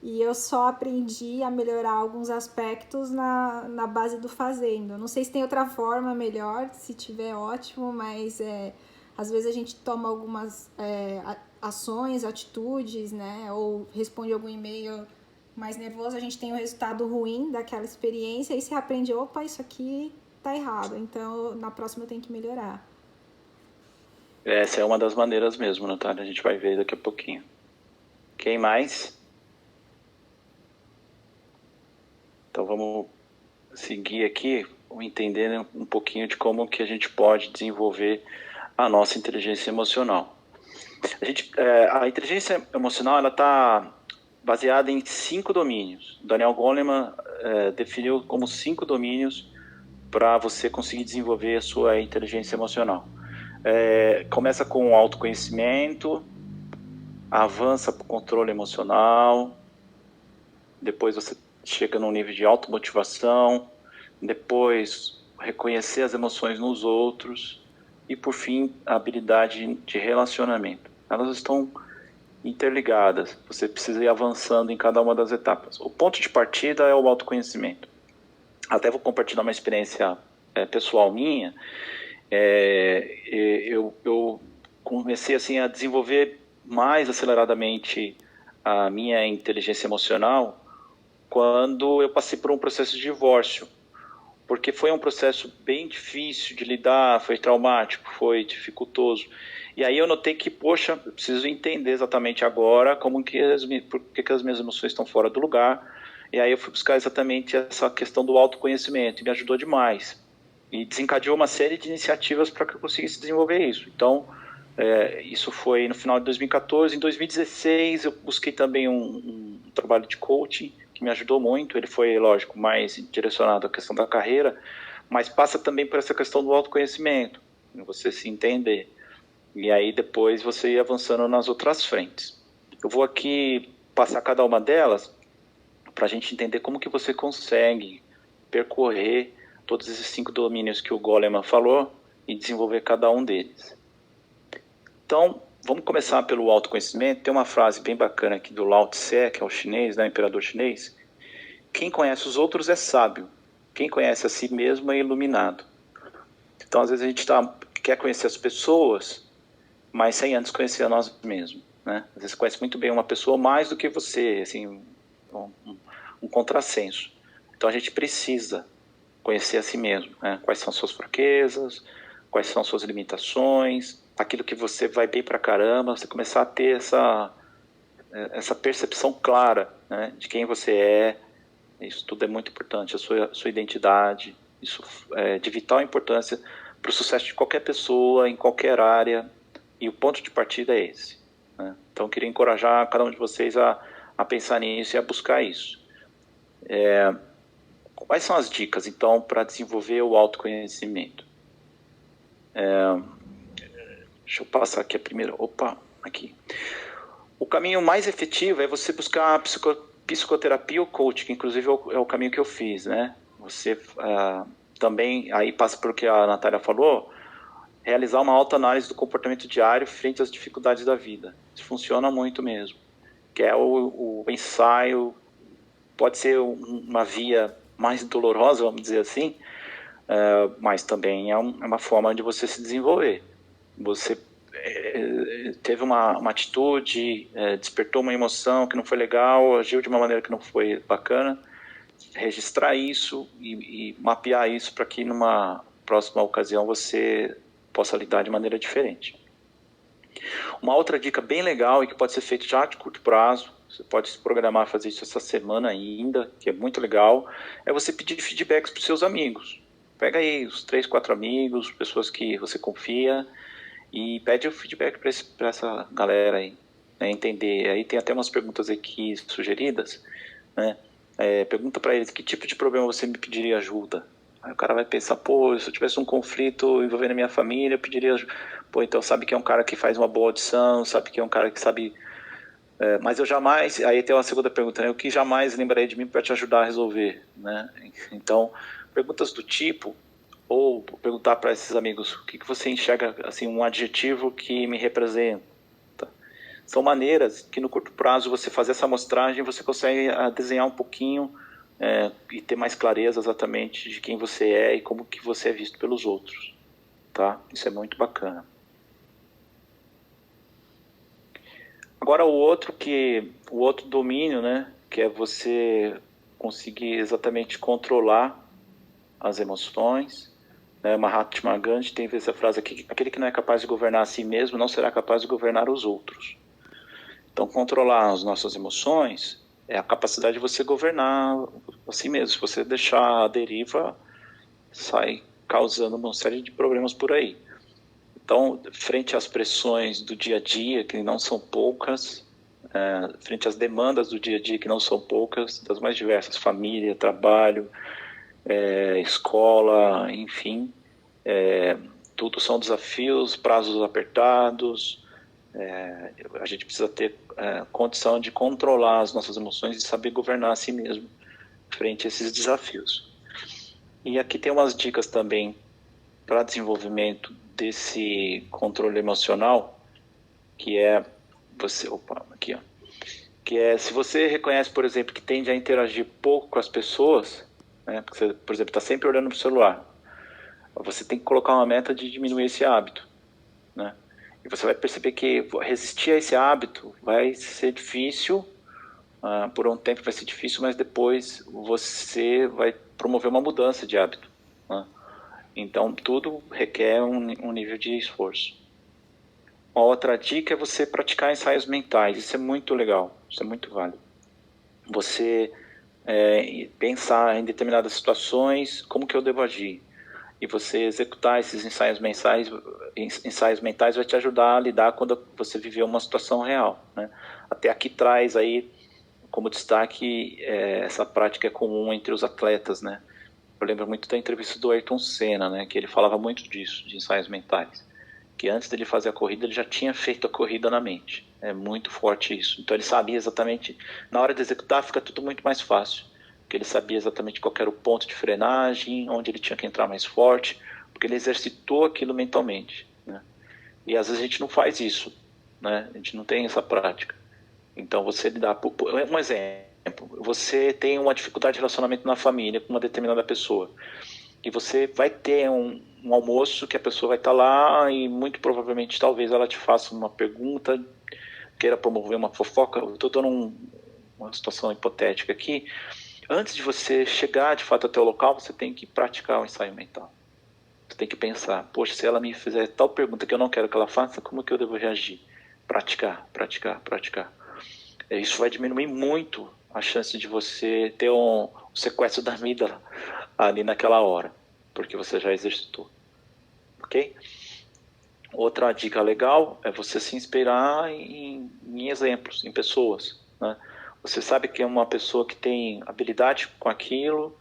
e eu só aprendi a melhorar alguns aspectos na base do fazendo. Eu não sei se tem outra forma melhor, se tiver ótimo, mas às vezes a gente toma algumas ações, atitudes, né? Ou responde algum e-mail mais nervoso, a gente tem o resultado ruim daquela experiência e se aprende, opa, isso aqui tá errado, então na próxima eu tenho que melhorar. Essa é uma das maneiras mesmo, Natália, a gente vai ver daqui a pouquinho. Quem mais? Então vamos seguir aqui, entendendo um pouquinho de como que a gente pode desenvolver a nossa inteligência emocional. A inteligência emocional, ela está baseada em 5 domínios. Daniel Goleman definiu como 5 domínios para você conseguir desenvolver a sua inteligência emocional. Começa com o autoconhecimento, avança para o controle emocional, depois você chega num nível de automotivação, depois reconhecer as emoções nos outros e, por fim, a habilidade de relacionamento. Elas estão interligadas, você precisa ir avançando em cada uma das etapas. O ponto de partida é o autoconhecimento. Até vou compartilhar uma experiência pessoal minha. Eu comecei assim a desenvolver mais aceleradamente a minha inteligência emocional quando eu passei por um processo de divórcio, porque foi um processo bem difícil de lidar, foi traumático, foi dificultoso. E aí eu notei que, poxa, eu preciso entender exatamente agora por que as minhas emoções estão fora do lugar. E aí eu fui buscar exatamente essa questão do autoconhecimento, e me ajudou demais. E desencadeou uma série de iniciativas para que eu conseguisse desenvolver isso. Então, isso foi no final de 2014. Em 2016, eu busquei também um trabalho de coaching, que me ajudou muito. Ele foi, lógico, mais direcionado à questão da carreira, mas passa também por essa questão do autoconhecimento, você se entender. E aí depois você ir avançando nas outras frentes. Eu vou aqui passar cada uma delas para a gente entender como que você consegue percorrer todos esses 5 domínios que o Goleman falou e desenvolver cada um deles. Então, vamos começar pelo autoconhecimento. Tem uma frase bem bacana aqui do Lao Tse, que é o chinês, né, imperador chinês. Quem conhece os outros é sábio. Quem conhece a si mesmo é iluminado. Então, às vezes, a gente quer conhecer as pessoas, mas sem antes conhecer a nós mesmos, né? Às vezes, você conhece muito bem uma pessoa mais do que você, assim, um contrassenso. Então, a gente precisa conhecer a si mesmo, né? Quais são suas fraquezas, quais são suas limitações, aquilo que você vai bem pra caramba, você começar a ter essa percepção clara, né, de quem você é. Isso tudo é muito importante, a sua identidade, isso é de vital importância para o sucesso de qualquer pessoa, em qualquer área, e o ponto de partida é esse, né? Então, eu queria encorajar cada um de vocês a pensar nisso e a buscar isso. Quais são as dicas, então, para desenvolver o autoconhecimento? Deixa eu passar aqui a primeira. Opa, aqui. O caminho mais efetivo é você buscar psicoterapia ou coaching, que inclusive é o caminho que eu fiz, né? Você também, aí passa pelo que a Natália falou, realizar uma autoanálise do comportamento diário frente às dificuldades da vida. Isso funciona muito mesmo. Que é o ensaio, pode ser uma via mais dolorosa, vamos dizer assim, mas também é uma forma de você se desenvolver. Você teve uma atitude, despertou uma emoção que não foi legal, agiu de uma maneira que não foi bacana, registrar isso e mapear isso para que numa próxima ocasião você possa lidar de maneira diferente. Uma outra dica bem legal e que pode ser feito já de curto prazo, você pode se programar a fazer isso essa semana ainda, que é muito legal, é você pedir feedbacks para os seus amigos. Pega aí os 3, 4 amigos, pessoas que você confia, e pede o feedback para essa galera aí, né, entender. Aí tem até umas perguntas aqui sugeridas, né? Pergunta para eles que tipo de problema você me pediria ajuda. Aí o cara vai pensar, pô, se eu tivesse um conflito envolvendo a minha família, eu pediria ajuda. Pô, então sabe que é um cara que faz uma boa audição, sabe que é um cara que sabe... mas eu jamais... Aí tem uma segunda pergunta, né? O que jamais lembrarei de mim para te ajudar a resolver, né? Então, perguntas do tipo... Ou perguntar para esses amigos o que você enxerga, assim, um adjetivo que me representa. São maneiras que no curto prazo você fazer essa amostragem, você consegue desenhar um pouquinho e ter mais clareza exatamente de quem você é e como que você é visto pelos outros. Tá? Isso é muito bacana. Agora o outro domínio, né, que é você conseguir exatamente controlar as emoções. Mahatma Gandhi tem essa frase aqui: aquele que não é capaz de governar a si mesmo não será capaz de governar os outros. Então, controlar as nossas emoções é a capacidade de você governar a si mesmo. Se você deixar a deriva, sai causando uma série de problemas por aí. Então, frente às pressões do dia a dia, que não são poucas, frente às demandas do dia a dia, que não são poucas, das mais diversas, família, trabalho, escola, enfim, tudo são desafios, prazos apertados. A gente precisa ter condição de controlar as nossas emoções e saber governar a si mesmo frente a esses desafios. E aqui tem umas dicas também para desenvolvimento desse controle emocional, que é você, que é se você reconhece, por exemplo, que tende a interagir pouco com as pessoas, né, porque você, por exemplo, está sempre olhando para o celular, você tem que colocar uma meta de diminuir esse hábito, né? E você vai perceber que resistir a esse hábito vai ser difícil, por um tempo vai ser difícil, mas depois você vai promover uma mudança de hábito, né? Então, tudo requer um nível de esforço. Uma outra dica é você praticar ensaios mentais. Isso é muito legal, isso é muito válido. Você pensar em determinadas situações, como que eu devo agir. E você executar esses ensaios mentais vai te ajudar a lidar quando você viver uma situação real, né? Até aqui traz aí, como destaque, essa prática é comum entre os atletas, né? Eu lembro muito da entrevista do Ayrton Senna, né? Que ele falava muito disso, de ensaios mentais. Que antes dele fazer a corrida, ele já tinha feito a corrida na mente. É muito forte isso. Então ele sabia exatamente, na hora de executar fica tudo muito mais fácil. Porque ele sabia exatamente qual era o ponto de frenagem, onde ele tinha que entrar mais forte, porque ele exercitou aquilo mentalmente, né? E às vezes a gente não faz isso, né? A gente não tem essa prática. Então você dá um exemplo. Você tem uma dificuldade de relacionamento na família com uma determinada pessoa. E você vai ter um almoço que a pessoa vai estar lá e muito provavelmente talvez ela te faça uma pergunta, queira promover uma fofoca. Eu estou dando uma situação hipotética aqui. Antes de você chegar de fato até o local, você tem que praticar o ensaio mental. Você tem que pensar, poxa, se ela me fizer tal pergunta que eu não quero que ela faça, como que eu devo reagir? Praticar, praticar, praticar. Isso vai diminuir muito a chance de você ter um sequestro da amígdala ali naquela hora, porque você já exercitou, ok? Outra dica legal é você se inspirar em exemplos, em pessoas, né? Você sabe que é uma pessoa que tem habilidade com aquilo,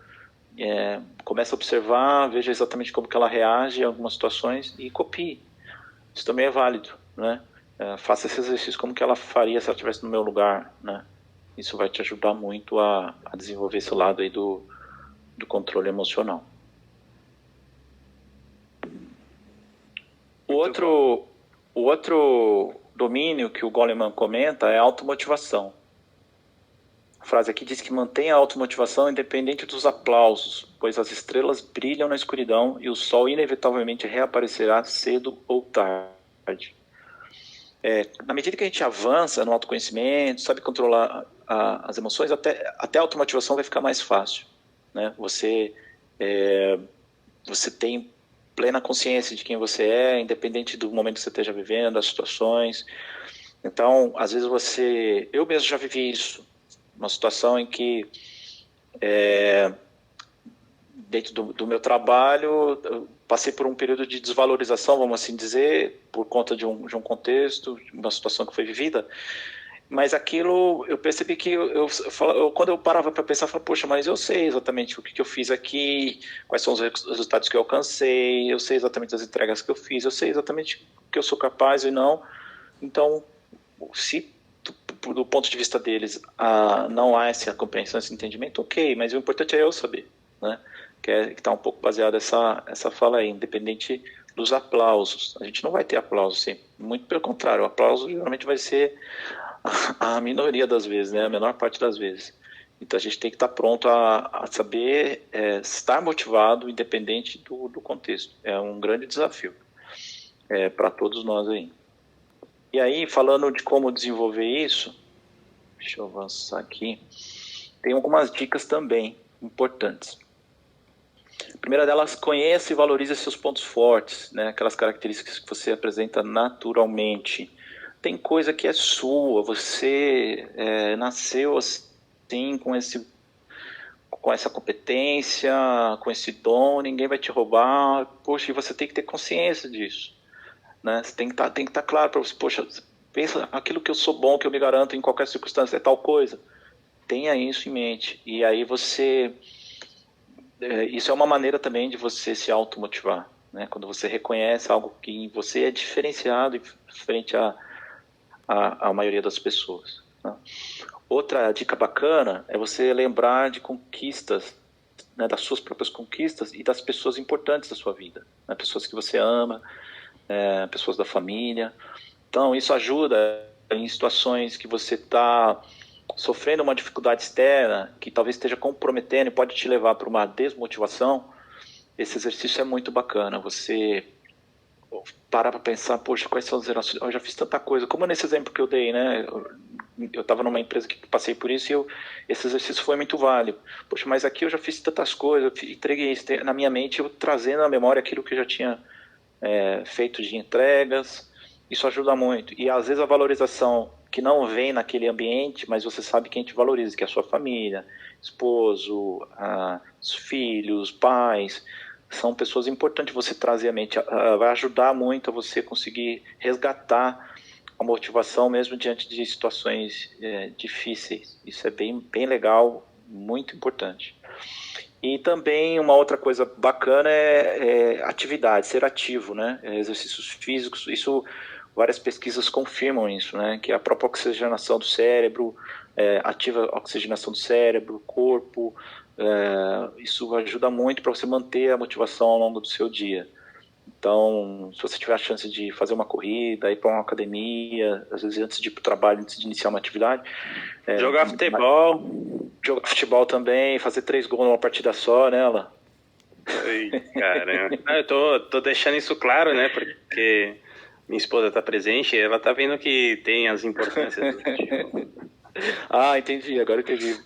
começa a observar, veja exatamente como que ela reage em algumas situações e copie. Isso também é válido, né? Faça esse exercício como que ela faria se ela estivesse no meu lugar, né? Isso vai te ajudar muito a desenvolver esse lado aí do controle emocional. O outro domínio que o Goleman comenta é a automotivação. A frase aqui diz que mantenha a automotivação independente dos aplausos, pois as estrelas brilham na escuridão e o sol inevitavelmente reaparecerá cedo ou tarde. Na medida que a gente avança no autoconhecimento, sabe controlar as emoções, até a automotivação vai ficar mais fácil, né? Você tem plena consciência de quem você é, independente do momento que você esteja vivendo, das situações. Então, às vezes eu mesmo já vivi isso, uma situação em que dentro do meu trabalho, eu passei por um período de desvalorização, vamos assim dizer, por conta de um contexto, de uma situação que foi vivida. Mas aquilo, eu percebi que quando eu parava para pensar, eu falava, poxa, mas eu sei exatamente o que eu fiz aqui, quais são os resultados que eu alcancei, eu sei exatamente as entregas que eu fiz, eu sei exatamente o que eu sou capaz e não. Então, se do ponto de vista deles não há essa compreensão, esse entendimento, ok, mas o importante é eu saber, né? Que está um pouco baseada essa fala aí, independente dos aplausos. A gente não vai ter aplauso sempre, muito pelo contrário, o aplauso geralmente vai ser a minoria das vezes, né? A menor parte das vezes. Então a gente tem que estar pronto a saber estar motivado, independente do contexto. É um grande desafio para todos nós aí. E aí, falando de como desenvolver isso, deixa eu avançar aqui, tem algumas dicas também importantes. A primeira delas, conheça e valorize seus pontos fortes, né? Aquelas características que você apresenta naturalmente. Tem coisa que é sua, você nasceu assim, com essa competência, com esse dom, ninguém vai te roubar. Poxa, e você tem que ter consciência disso, né? Você tem que estar claro para você, poxa, pensa, aquilo que eu sou bom, que eu me garanto em qualquer circunstância, é tal coisa. Tenha isso em mente. E aí isso é uma maneira também de você se automotivar, né? Quando você reconhece algo que em você é diferenciado frente à maioria das pessoas, né? Outra dica bacana é você lembrar de conquistas, né, das suas próprias conquistas e das pessoas importantes da sua vida, né? Pessoas que você ama, pessoas da família. Então isso ajuda em situações que você está sofrendo uma dificuldade externa que talvez esteja comprometendo e pode te levar para uma desmotivação. Esse exercício é muito bacana. Você parar para pensar, poxa, quais são as gerações? Eu já fiz tanta coisa, como nesse exemplo que eu dei, né? Eu estava numa empresa que passei por isso e esse exercício foi muito válido. Poxa, mas aqui eu já fiz tantas coisas, eu entreguei isso na minha mente, eu trazendo à memória aquilo que eu já tinha feito de entregas. Isso ajuda muito. E às vezes a valorização que não vem naquele ambiente, mas você sabe quem te valoriza, que é a sua família, esposo, os filhos, pais, são pessoas importantes você trazer à mente. Vai ajudar muito a você conseguir resgatar a motivação mesmo diante de situações difíceis. Isso é bem legal, muito importante. E também uma outra coisa bacana é atividade, ser ativo, né? Exercícios físicos, isso várias pesquisas confirmam isso, né? Que a própria oxigenação do cérebro, ativa a oxigenação do cérebro, corpo, isso ajuda muito para você manter a motivação ao longo do seu dia. Então, se você tiver a chance de fazer uma corrida, ir para uma academia, às vezes antes de ir para o trabalho, antes de iniciar uma atividade. Jogar futebol. Jogar futebol também, fazer 3 gols numa partida só, né, Alan? Ai, caramba. Eu tô deixando isso claro, né? Porque minha esposa tá presente, ela tá vendo que tem as importâncias do futebol. Ah, entendi, agora eu entendi.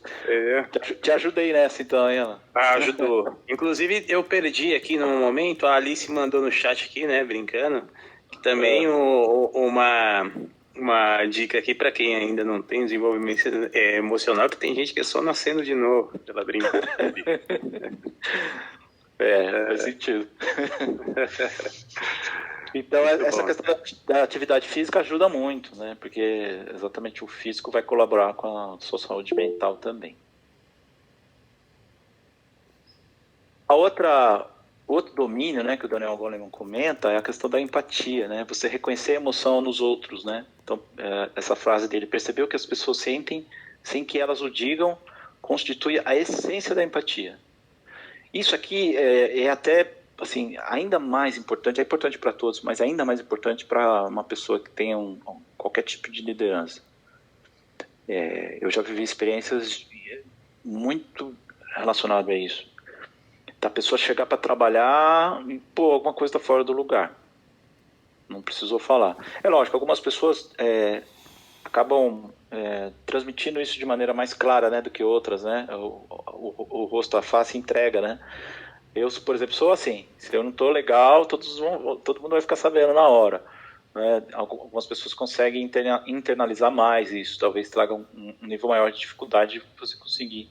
Te ajudei nessa então, hein, Alan? Ajudou. Inclusive, eu perdi aqui no momento, a Alice mandou no chat aqui, né, brincando, que também uma dica aqui para quem ainda não tem desenvolvimento emocional, que tem gente que é só nascendo de novo, pela brincadeira. Faz sentido. Então, essa questão da atividade física ajuda muito, né? Porque exatamente o físico vai colaborar com a sua saúde mental também. Outro domínio, né, que o Daniel Goleman comenta é a questão da empatia, né? Você reconhecer a emoção nos outros, né? Então, essa frase dele, percebeu que as pessoas sentem sem que elas o digam, constitui a essência da empatia. Isso aqui é até, assim, ainda mais importante, é importante para todos, mas ainda mais importante para uma pessoa que tenha qualquer tipo de liderança. Eu já vivi experiências muito relacionadas a isso. Da pessoa chegar para trabalhar e, alguma coisa está fora do lugar. Não precisou falar. É lógico, algumas pessoas acabam transmitindo isso de maneira mais clara, né, do que outras, né? O rosto, a face entrega, né? Eu, por exemplo, sou assim. Se eu não estou legal, todo mundo vai ficar sabendo na hora. Né? Algumas pessoas conseguem internalizar mais isso. Talvez traga um nível maior de dificuldade de você conseguir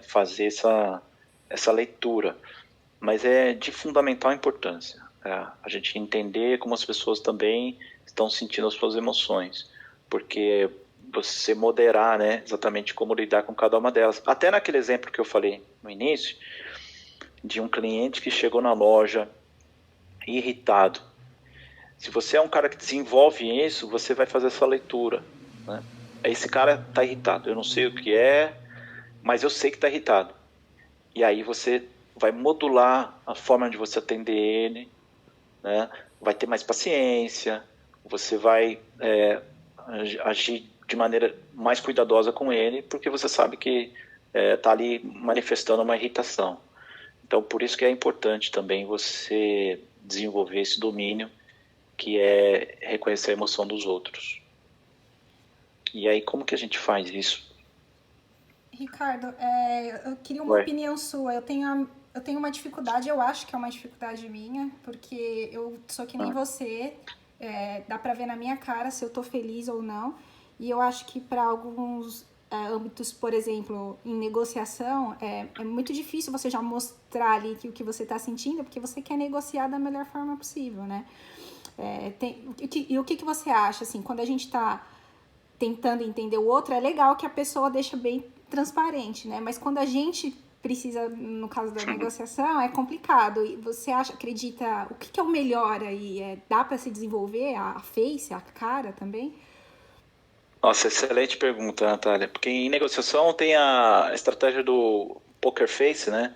fazer essa leitura. Mas é de fundamental importância. A gente entender como as pessoas também estão sentindo as suas emoções. Porque você moderar, né, exatamente como lidar com cada uma delas. Até naquele exemplo que eu falei no início, de um cliente que chegou na loja irritado. Se você é um cara que desenvolve isso, você vai fazer essa leitura. Né? Esse cara está irritado, eu não sei o que é, mas eu sei que está irritado. E aí você vai modular a forma de você atender ele, né? Vai ter mais paciência, você vai agir de maneira mais cuidadosa com ele, porque você sabe que está ali manifestando uma irritação. Então, por isso que é importante também você desenvolver esse domínio, que é reconhecer a emoção dos outros. E aí, como que a gente faz isso? Ricardo, eu queria uma opinião sua. Eu tenho uma dificuldade, eu acho que é uma dificuldade minha, porque eu sou que nem você, dá pra ver na minha cara se eu tô feliz ou não. E eu acho que para alguns âmbitos, por exemplo, em negociação, é muito difícil você já mostrar ali o que você está sentindo, porque você quer negociar da melhor forma possível, né? E o que você acha, assim, quando a gente está tentando entender o outro, é legal que a pessoa deixa bem transparente, né? Mas quando a gente precisa, no caso da negociação, é complicado. E você acredita, o que é o melhor aí? Dá para se desenvolver a face, a cara também? Nossa, excelente pergunta, Natália. Porque em negociação tem a estratégia do poker face, né?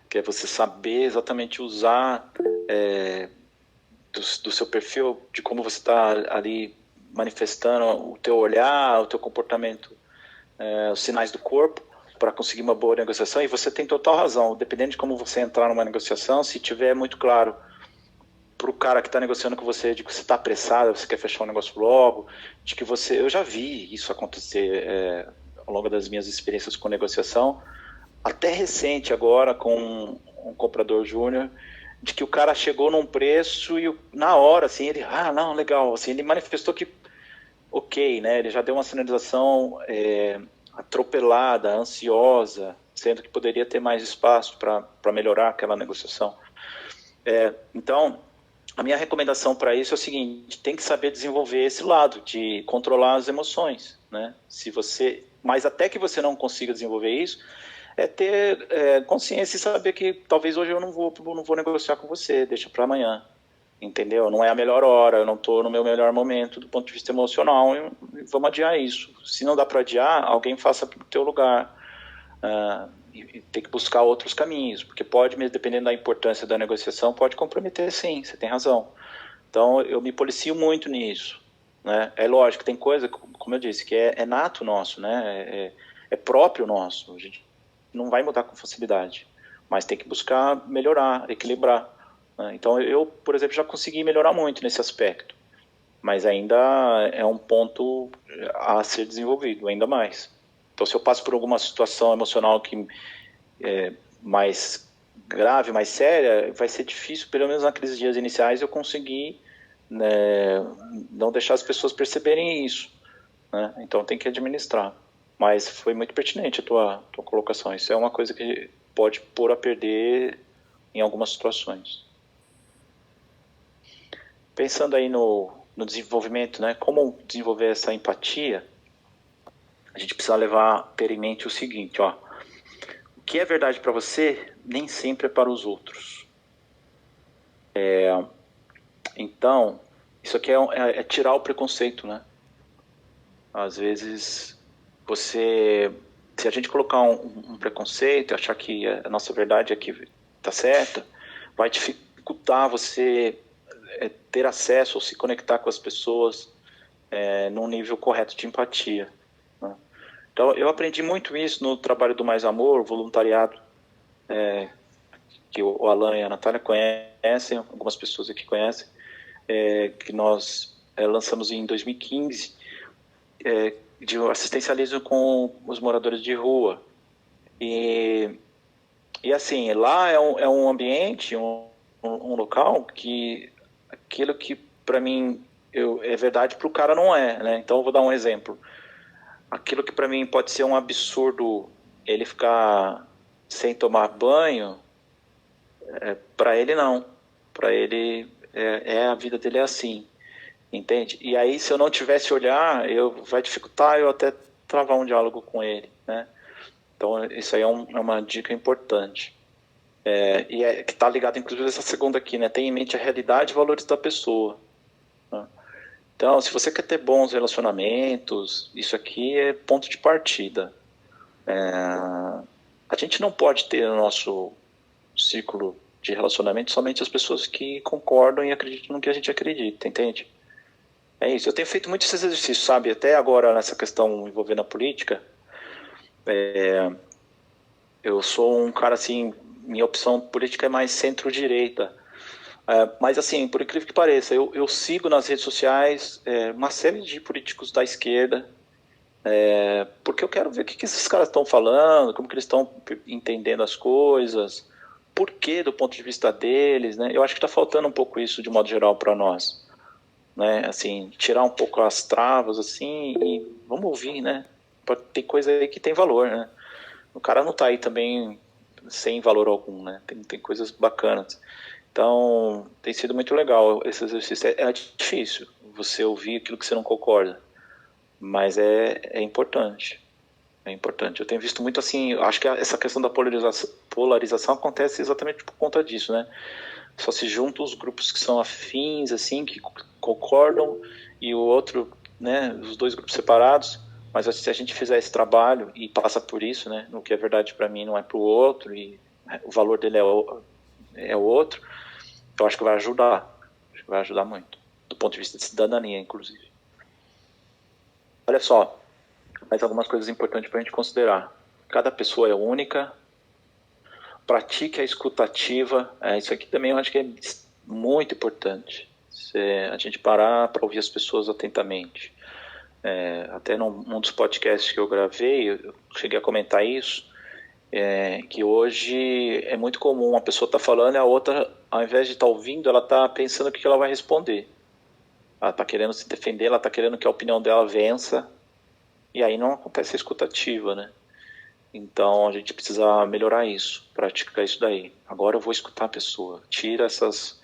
Que é você saber exatamente usar do seu perfil, de como você está ali manifestando o teu olhar, o teu comportamento, os sinais do corpo, para conseguir uma boa negociação. E você tem total razão. Dependendo de como você entrar numa negociação, se tiver muito claro para o cara que está negociando com você, de que você está apressado, você quer fechar o negócio logo, de que você... Eu já vi isso acontecer ao longo das minhas experiências com negociação, até recente agora com um comprador júnior, de que o cara chegou num preço e na hora, assim, ele... Ah, não, legal. Assim, ele manifestou que... Ok, né? Ele já deu uma sinalização atropelada, ansiosa, sendo que poderia ter mais espaço para melhorar aquela negociação. Então... A minha recomendação para isso é o seguinte: tem que saber desenvolver esse lado de controlar as emoções, né? Mas até que você não consiga desenvolver isso, ter consciência e saber que talvez hoje eu não vou negociar com você, deixa para amanhã, entendeu? Não é a melhor hora, eu não estou no meu melhor momento do ponto de vista emocional, vamos adiar isso. Se não dá para adiar, alguém faça para o teu lugar. e ter que buscar outros caminhos, porque pode, dependendo da importância da negociação, pode comprometer, sim, você tem razão. Então, eu me policio muito nisso, né? É lógico, tem coisa, como eu disse, que é nato nosso, né? É próprio nosso, a gente não vai mudar com facilidade, mas tem que buscar melhorar, equilibrar, né? Então, eu, por exemplo, já consegui melhorar muito nesse aspecto, mas ainda é um ponto a ser desenvolvido, ainda mais. Então, se eu passo por alguma situação emocional que é mais grave, mais séria, vai ser difícil, pelo menos naqueles dias iniciais, eu conseguir, né, não deixar as pessoas perceberem isso, né? Então, tem que administrar. Mas foi muito pertinente a tua colocação. Isso é uma coisa que pode pôr a perder em algumas situações. Pensando aí no desenvolvimento, né? Como desenvolver essa empatia, a gente precisa ter em mente o seguinte, ó. O que é verdade para você, nem sempre é para os outros. Então, isso aqui é tirar o preconceito, né? Às vezes, se a gente colocar um preconceito, achar que a nossa verdade é que está certa, vai dificultar você ter acesso ou se conectar com as pessoas num nível correto de empatia, né? Então, eu aprendi muito isso no trabalho do Mais Amor, voluntariado, que o Alan e a Natália conhecem, algumas pessoas aqui conhecem, que nós lançamos em 2015, de assistencialismo com os moradores de rua. E assim, lá é um ambiente, um local que aquilo que para mim é verdade, para o cara não é, né? Então eu vou dar um exemplo. Aquilo que para mim pode ser um absurdo, ele ficar sem tomar banho, para ele não. Para ele a vida dele é assim, entende? E aí, se eu não tivesse olhar, vai dificultar eu até travar um diálogo com ele, né? Então isso aí é uma dica importante. E que está ligado inclusive a essa segunda aqui, né? Tem em mente a realidade e valores da pessoa, né? Então, se você quer ter bons relacionamentos, isso aqui é ponto de partida. A gente não pode ter no nosso círculo de relacionamento somente as pessoas que concordam e acreditam no que a gente acredita, entende? É isso. Eu tenho feito muito esse exercício, sabe? Até agora, nessa questão envolvendo a política, eu sou um cara, assim, minha opção política é mais centro-direita. Mas, assim, por incrível que pareça, eu sigo nas redes sociais uma série de políticos da esquerda, porque eu quero ver o que esses caras estão falando, como que eles estão entendendo as coisas, por que do ponto de vista deles, né? Eu acho que está faltando um pouco isso, de modo geral, para nós, né? Assim, tirar um pouco as travas, assim, e vamos ouvir, né? Tem coisa aí que tem valor, né? O cara não está aí também sem valor algum, né? Tem coisas bacanas. Então, tem sido muito legal esse exercício. É difícil você ouvir aquilo que você não concorda, mas é importante. É importante. Eu tenho visto muito assim, acho que essa questão da polarização acontece exatamente por conta disso, né? Só se juntam os grupos que são afins, assim, que concordam, e o outro, né, os dois grupos separados. Mas se a gente fizer esse trabalho e passa por isso, né, no que é verdade para mim não é para o outro, e o valor dele é o outro, eu acho que vai ajudar. Acho que vai ajudar muito, do ponto de vista de cidadania, inclusive. Olha só, mais algumas coisas importantes para a gente considerar. Cada pessoa é única. Pratique a escuta ativa. Isso aqui também eu acho que é muito importante. A gente parar para ouvir as pessoas atentamente. Até num dos podcasts que eu gravei, eu cheguei a comentar isso, que hoje é muito comum uma pessoa estar falando e a outra, ao invés de estar ouvindo, ela está pensando o que ela vai responder. Ela está querendo se defender, ela está querendo que a opinião dela vença, e aí não acontece a escuta ativa, né? Então a gente precisa melhorar isso, praticar isso daí. Agora eu vou escutar a pessoa, tira esse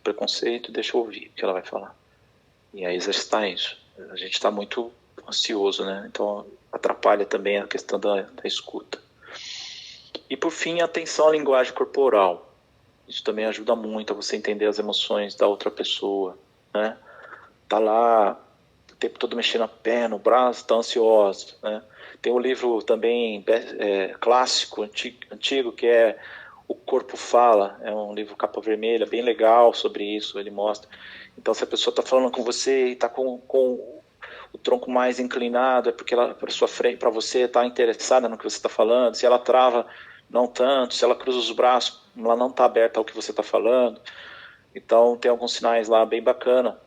preconceito e deixa eu ouvir o que ela vai falar. E aí exercitar isso. A gente está muito ansioso, né? Então atrapalha também a questão da escuta. E por fim, a atenção à linguagem corporal. Isso também ajuda muito a você entender as emoções da outra pessoa, né? Tá lá tempo todo mexendo a pé, no braço, estão ansiosos, né? Tem um livro também clássico, antigo, que é O Corpo Fala, é um livro capa vermelha, bem legal sobre isso, ele mostra. Então, se a pessoa está falando com você e está com o tronco mais inclinado, é porque ela, para você, está interessada no que você está falando. Se ela trava, não tanto. Se ela cruza os braços, ela não está aberta ao que você está falando. Então, tem alguns sinais lá bem bacana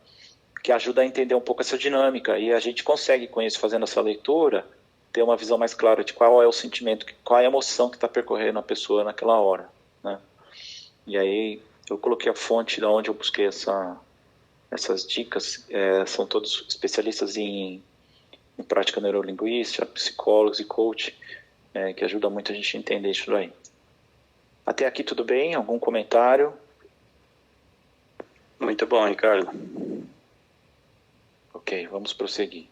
que ajuda a entender um pouco essa dinâmica. E a gente consegue, com isso, fazendo essa leitura, ter uma visão mais clara de qual é o sentimento, qual é a emoção que está percorrendo a pessoa naquela hora, né? E aí, eu coloquei a fonte da onde eu busquei essas dicas, são todos especialistas em prática neurolinguística, psicólogos e coach, que ajuda muito a gente a entender isso daí. Até aqui tudo bem? Algum comentário? Muito bom, Ricardo. Ok, vamos prosseguir.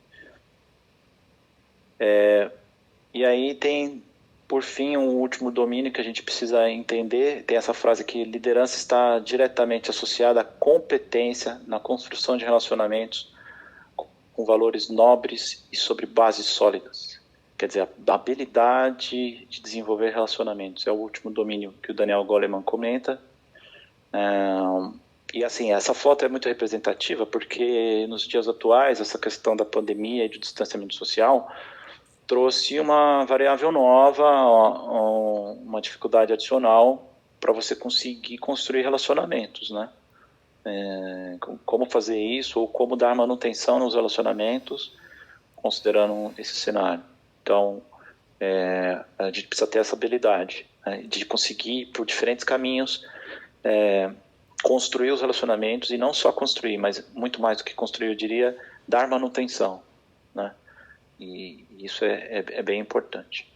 E aí tem, por fim, um último domínio que a gente precisa entender. Tem essa frase que liderança está diretamente associada à competência na construção de relacionamentos com valores nobres e sobre bases sólidas. Quer dizer, a habilidade de desenvolver relacionamentos. É o último domínio que o Daniel Goleman comenta. E assim, essa foto é muito representativa porque nos dias atuais, essa questão da pandemia e do distanciamento social trouxe uma variável nova, uma dificuldade adicional para você conseguir construir relacionamentos, né? Como fazer isso ou como dar manutenção nos relacionamentos, considerando esse cenário. Então, a gente precisa ter essa habilidade, né, de conseguir, por diferentes caminhos, construir os relacionamentos, e não só construir, mas muito mais do que construir, eu diria, dar manutenção, né? E isso é bem importante.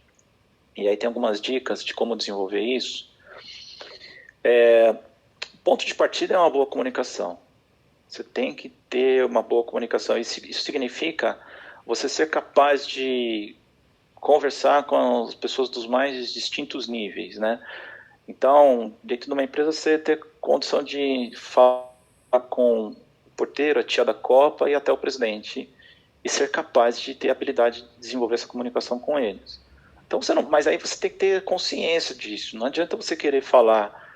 E aí tem algumas dicas de como desenvolver isso. Ponto de partida é uma boa comunicação. Você tem que ter uma boa comunicação. Isso significa você ser capaz de conversar com as pessoas dos mais distintos níveis, né? Então, dentro de uma empresa, você ter condição de falar com o porteiro, a tia da copa e até o presidente, e ser capaz de ter a habilidade de desenvolver essa comunicação com eles. Então, mas aí você tem que ter consciência disso. Não adianta você querer falar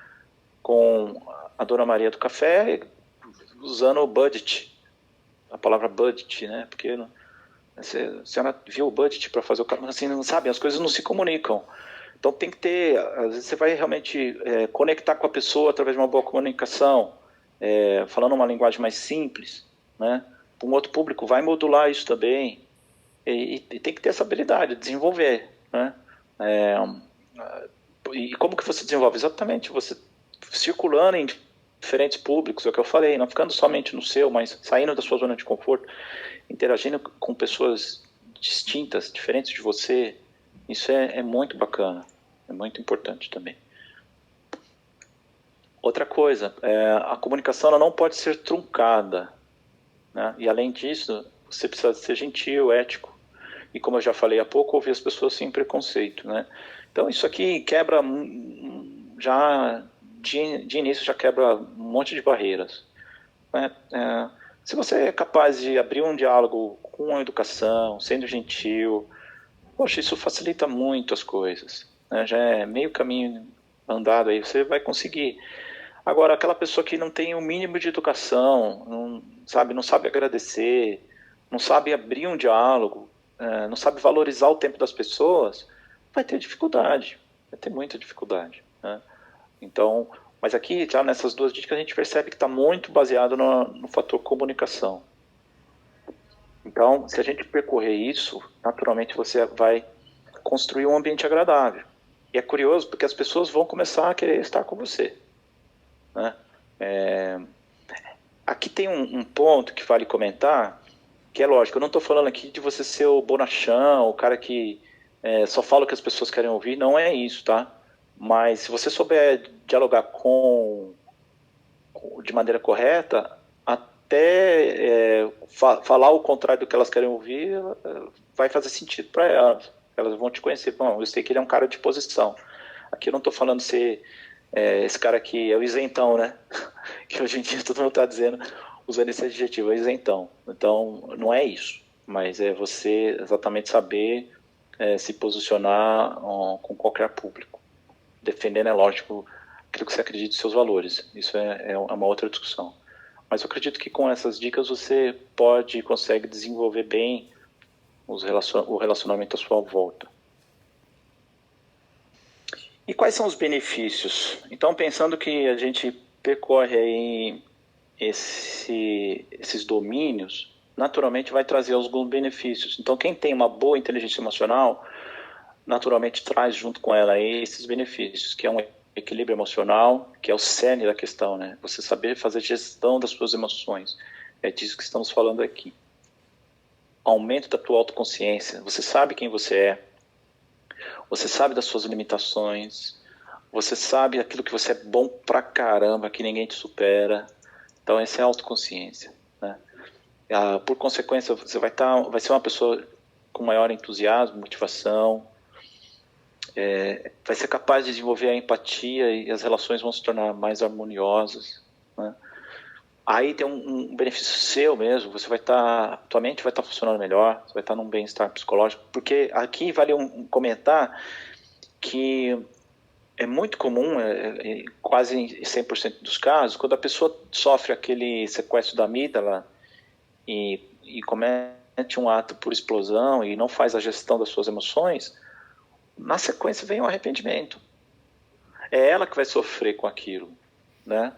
com a Dona Maria do café usando o budget, a palavra budget, né? Porque a senhora viu o budget para fazer o café, assim, não sabe, as coisas não se comunicam. Então tem que ter, às vezes você vai realmente conectar com a pessoa através de uma boa comunicação, falando uma linguagem mais simples, né? Um outro público vai modular isso também, e tem que ter essa habilidade de desenvolver, né? E como que você desenvolve? Exatamente, você circulando em diferentes públicos, é o que eu falei, não ficando somente no seu, mas saindo da sua zona de conforto, interagindo com pessoas distintas, diferentes de você. Isso é muito bacana, é muito importante também. Outra coisa, a comunicação ela não pode ser truncada, né? E além disso, você precisa ser gentil, ético, e como eu já falei há pouco, ouvir as pessoas sem preconceito, né? Então isso aqui quebra, já de início já quebra um monte de barreiras, né? Se você é capaz de abrir um diálogo com a educação, sendo gentil, poxa, isso facilita muito as coisas, né? Já é meio caminho andado aí, você vai conseguir. Agora, aquela pessoa que não tem o mínimo de educação, não sabe agradecer, não sabe abrir um diálogo, não sabe valorizar o tempo das pessoas, vai ter dificuldade, vai ter muita dificuldade, né? Então, mas aqui, já nessas duas dicas, a gente percebe que está muito baseado no fator comunicação. Então, se a gente percorrer isso, naturalmente você vai construir um ambiente agradável. E é curioso porque as pessoas vão começar a querer estar com você, né? Aqui tem um ponto que vale comentar, que é lógico, eu não estou falando aqui de você ser o bonachão, o cara que só fala o que as pessoas querem ouvir, não é isso, tá? Mas se você souber dialogar de maneira correta, até falar o contrário do que elas querem ouvir, vai fazer sentido para elas. Elas vão te conhecer. Bom, eu sei que ele é um cara de posição. Aqui eu não estou falando ser esse cara aqui é o isentão, né? Que hoje em dia todo mundo está dizendo. usando esse adjetivo, isentão. Então, não é isso, mas é você exatamente saber se posicionar com qualquer público. Defendendo, é lógico, aquilo que você acredita em seus valores. Isso é uma outra discussão. Mas eu acredito que com essas dicas você consegue desenvolver bem o relacionamento à sua volta. E quais são os benefícios? Então, pensando que a gente percorre aí esses domínios, naturalmente vai trazer alguns benefícios. Então, quem tem uma boa inteligência emocional, naturalmente traz junto com ela esses benefícios, que é um equilíbrio emocional, que é o cerne da questão, né? Você saber fazer gestão das suas emoções. É disso que estamos falando aqui. Aumento da tua autoconsciência. Você sabe quem você é. Você sabe das suas limitações. Você sabe aquilo que você é bom pra caramba, que ninguém te supera. Então, essa é a autoconsciência, né? Por consequência, você vai ser uma pessoa com maior entusiasmo, motivação, vai ser capaz de desenvolver a empatia e as relações vão se tornar mais harmoniosas, né? Aí tem um benefício seu mesmo, tua mente vai estar funcionando melhor, você vai estar num bem-estar psicológico, porque aqui vale comentar que é muito comum, quase em 100% dos casos, quando a pessoa sofre aquele sequestro da amígdala e comete um ato por explosão e não faz a gestão das suas emoções, na sequência vem o arrependimento. É ela que vai sofrer com aquilo, né?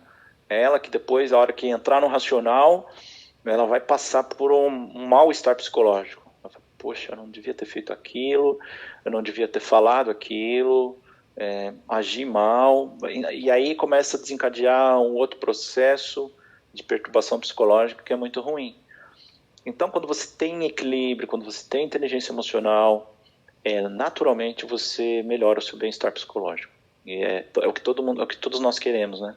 É ela que depois, a hora que entrar no racional, ela vai passar por um mal-estar psicológico. Ela fala, poxa, eu não devia ter feito aquilo, eu não devia ter falado aquilo, agi mal. E aí começa a desencadear um outro processo de perturbação psicológica que é muito ruim. Então, quando você tem equilíbrio, quando você tem inteligência emocional, naturalmente você melhora o seu bem-estar psicológico. E é o que todos nós queremos, né?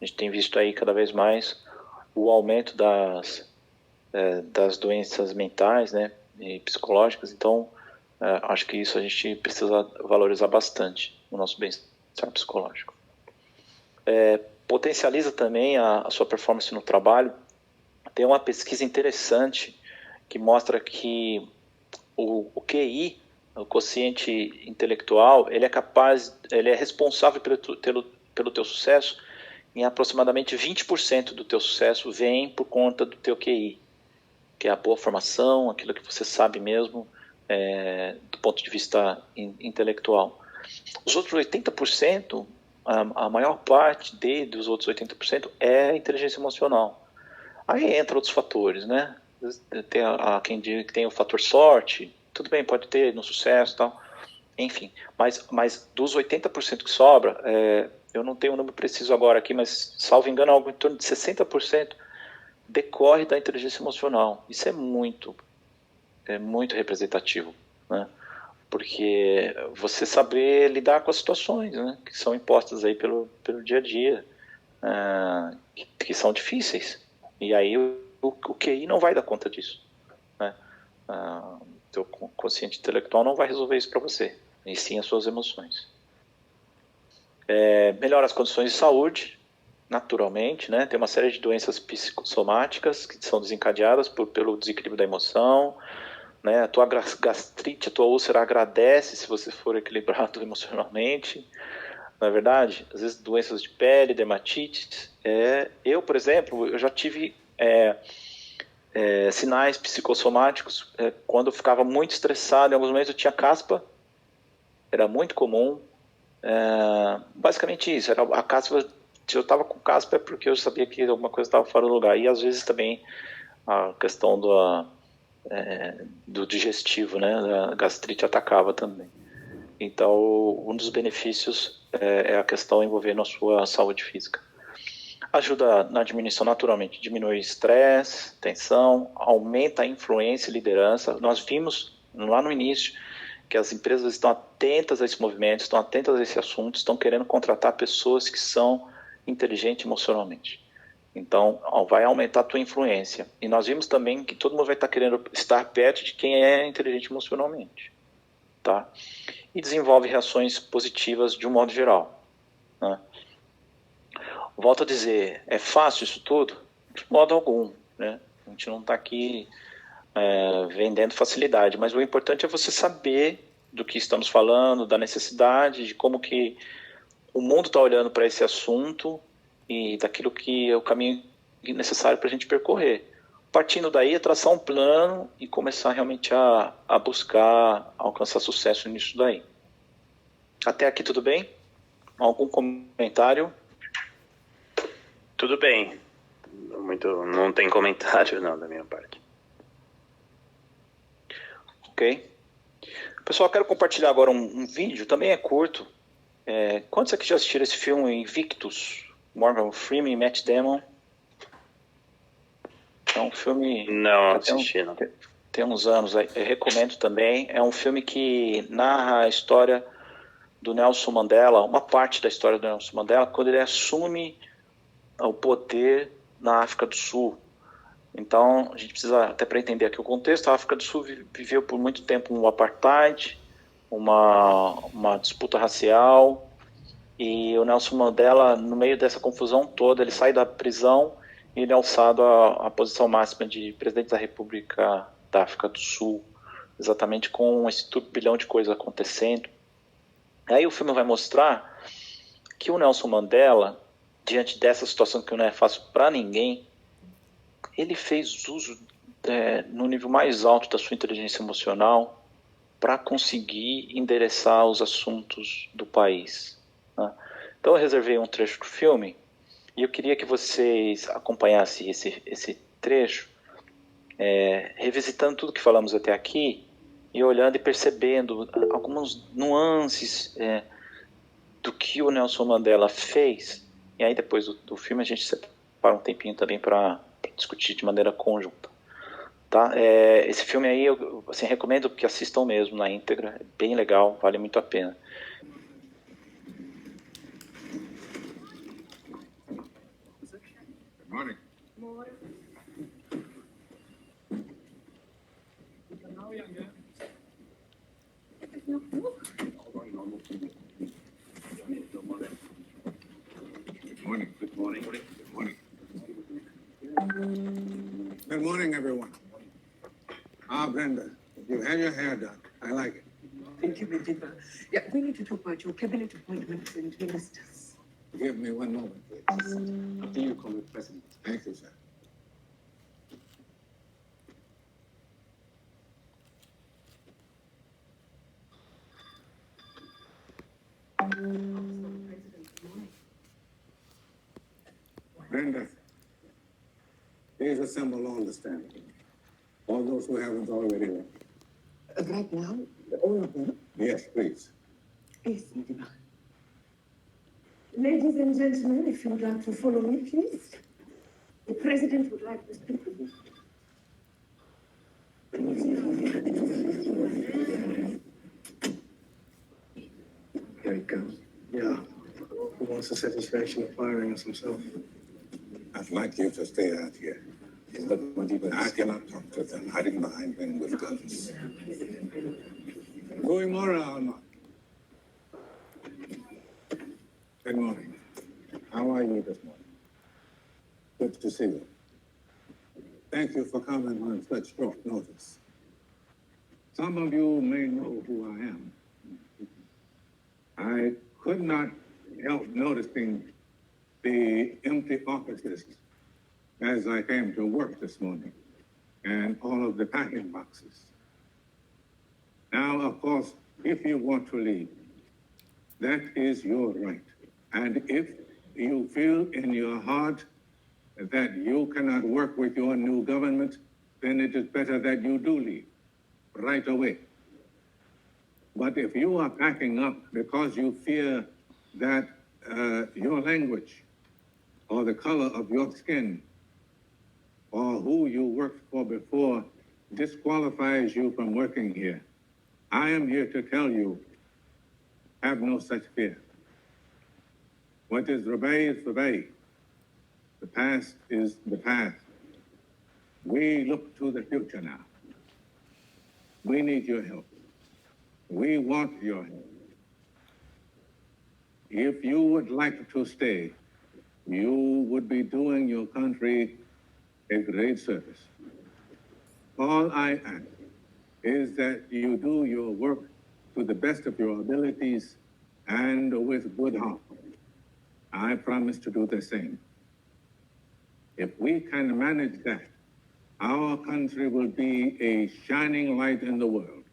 A gente tem visto aí cada vez mais o aumento das doenças mentais, né, e psicológicas. Então, acho que isso a gente precisa valorizar bastante no nosso bem-estar psicológico. Potencializa também a sua performance no trabalho. Tem uma pesquisa interessante que mostra que o QI, o quociente intelectual, ele é responsável pelo teu sucesso. Em aproximadamente 20% do teu sucesso vem por conta do teu QI, que é a boa formação, aquilo que você sabe mesmo do ponto de vista intelectual. Os outros 80%, a maior parte dos outros 80% é inteligência emocional. Aí entra outros fatores, né? Tem quem diz que tem o fator sorte, tudo bem, pode ter no sucesso e tal, enfim. Mas dos 80% que sobra, eu não tenho o número preciso agora aqui, mas, salvo engano, algo em torno de 60% decorre da inteligência emocional. Isso é muito representativo, né? Porque você saber lidar com as situações, né, que são impostas aí pelo dia a dia, que são difíceis. E aí o QI não vai dar conta disso, né? O teu consciente intelectual não vai resolver isso para você, e sim as suas emoções. Melhora as condições de saúde, naturalmente, né? Tem uma série de doenças psicossomáticas que são desencadeadas pelo desequilíbrio da emoção, né? A tua gastrite, a tua úlcera agradece se você for equilibrado emocionalmente, não é verdade? Às vezes doenças de pele, dermatites. Eu, por exemplo, eu já tive sinais psicossomáticos quando eu ficava muito estressado. Em alguns momentos eu tinha caspa, era muito comum. Basicamente isso, era a caspa. Se eu estava com caspa é porque eu sabia que alguma coisa estava fora do lugar. E às vezes também a questão do digestivo, né, da gastrite atacava também. Então, um dos benefícios é a questão envolvendo a sua saúde física. Ajuda na diminuição, naturalmente, diminui estresse, tensão, aumenta a influência e liderança. Nós vimos lá no início que as empresas estão atentas a esse movimento, estão atentas a esse assunto, estão querendo contratar pessoas que são inteligentes emocionalmente. Então, vai aumentar a tua influência. E nós vimos também que todo mundo vai estar querendo estar perto de quem é inteligente emocionalmente, tá? E desenvolve reações positivas de um modo geral, né? Volto a dizer, é fácil isso tudo? De modo algum, né? A gente não está aqui vendendo facilidade, mas o importante é você saber do que estamos falando, da necessidade, de como que o mundo está olhando para esse assunto e daquilo que é o caminho necessário para a gente percorrer. Partindo daí, é traçar um plano e começar realmente a buscar alcançar sucesso nisso daí. Até aqui tudo bem? Algum comentário? Tudo bem. Não tem comentário não da minha parte. Ok. Pessoal, quero compartilhar agora um vídeo, também é curto. Quantos aqui já assistiram esse filme Invictus? Morgan Freeman e Matt Damon? É um filme... Não assisti, não. Tem uns anos, eu recomendo também. É um filme que narra a história do Nelson Mandela, uma parte da história do Nelson Mandela, quando ele assume o poder na África do Sul. Então, a gente precisa, até para entender aqui o contexto, a África do Sul viveu por muito tempo um apartheid, uma disputa racial, e o Nelson Mandela, no meio dessa confusão toda, ele sai da prisão e ele é alçado à posição máxima de presidente da República da África do Sul, exatamente com esse turbilhão de coisas acontecendo. Aí o filme vai mostrar que o Nelson Mandela, diante dessa situação que não é fácil para ninguém, ele fez uso no nível mais alto da sua inteligência emocional para conseguir endereçar os assuntos do país, né? Então eu reservei um trecho do filme e eu queria que vocês acompanhassem esse trecho, revisitando tudo que falamos até aqui e olhando e percebendo algumas nuances do que o Nelson Mandela fez. E aí depois do filme a gente separa um tempinho também para discutir de maneira conjunta. Tá? Esse filme aí eu assim, recomendo que assistam mesmo na íntegra, é bem legal, vale muito a pena. Morning. Morning. Good morning. Good morning. Good morning, everyone. Brenda, you had your hair done. I like it. Thank you, Medina. Yeah, we need to talk about your cabinet appointments and ministers. Give me one moment, please. After you call the president. Thank you, sir. Brenda, please assemble all the staff. All those who haven't already left. Right now, all of them? Yes, please. Yes, Medina. Ladies and gentlemen, if you would like to follow me, please. The president would like to speak with you. Here he comes. Yeah. Who wants the satisfaction of firing us himself? I'd like you to stay out here. I cannot talk to them hiding behind men with guns. Going around. Good morning. How are you this morning? Good to see you. Thank you for coming on such short notice. Some of you may know who I am. I could not help noticing the empty offices as I came to work this morning, and all of the packing boxes. Now, of course, if you want to leave, that is your right. And if you feel in your heart that you cannot work with your new government, then it is better that you do leave right away. But if you are packing up because you fear that your language or the color of your skin or who you worked for before disqualifies you from working here, I am here to tell you, have no such fear. What is Rebbe is Rebbe. The past is the past. We look to the future now. We need your help. We want your help. If you would like to stay, you would be doing your country a great service. All I ask is that you do your work to the best of your abilities and with good heart. I promise to do the same. If we can manage that, our country will be a shining light in the world.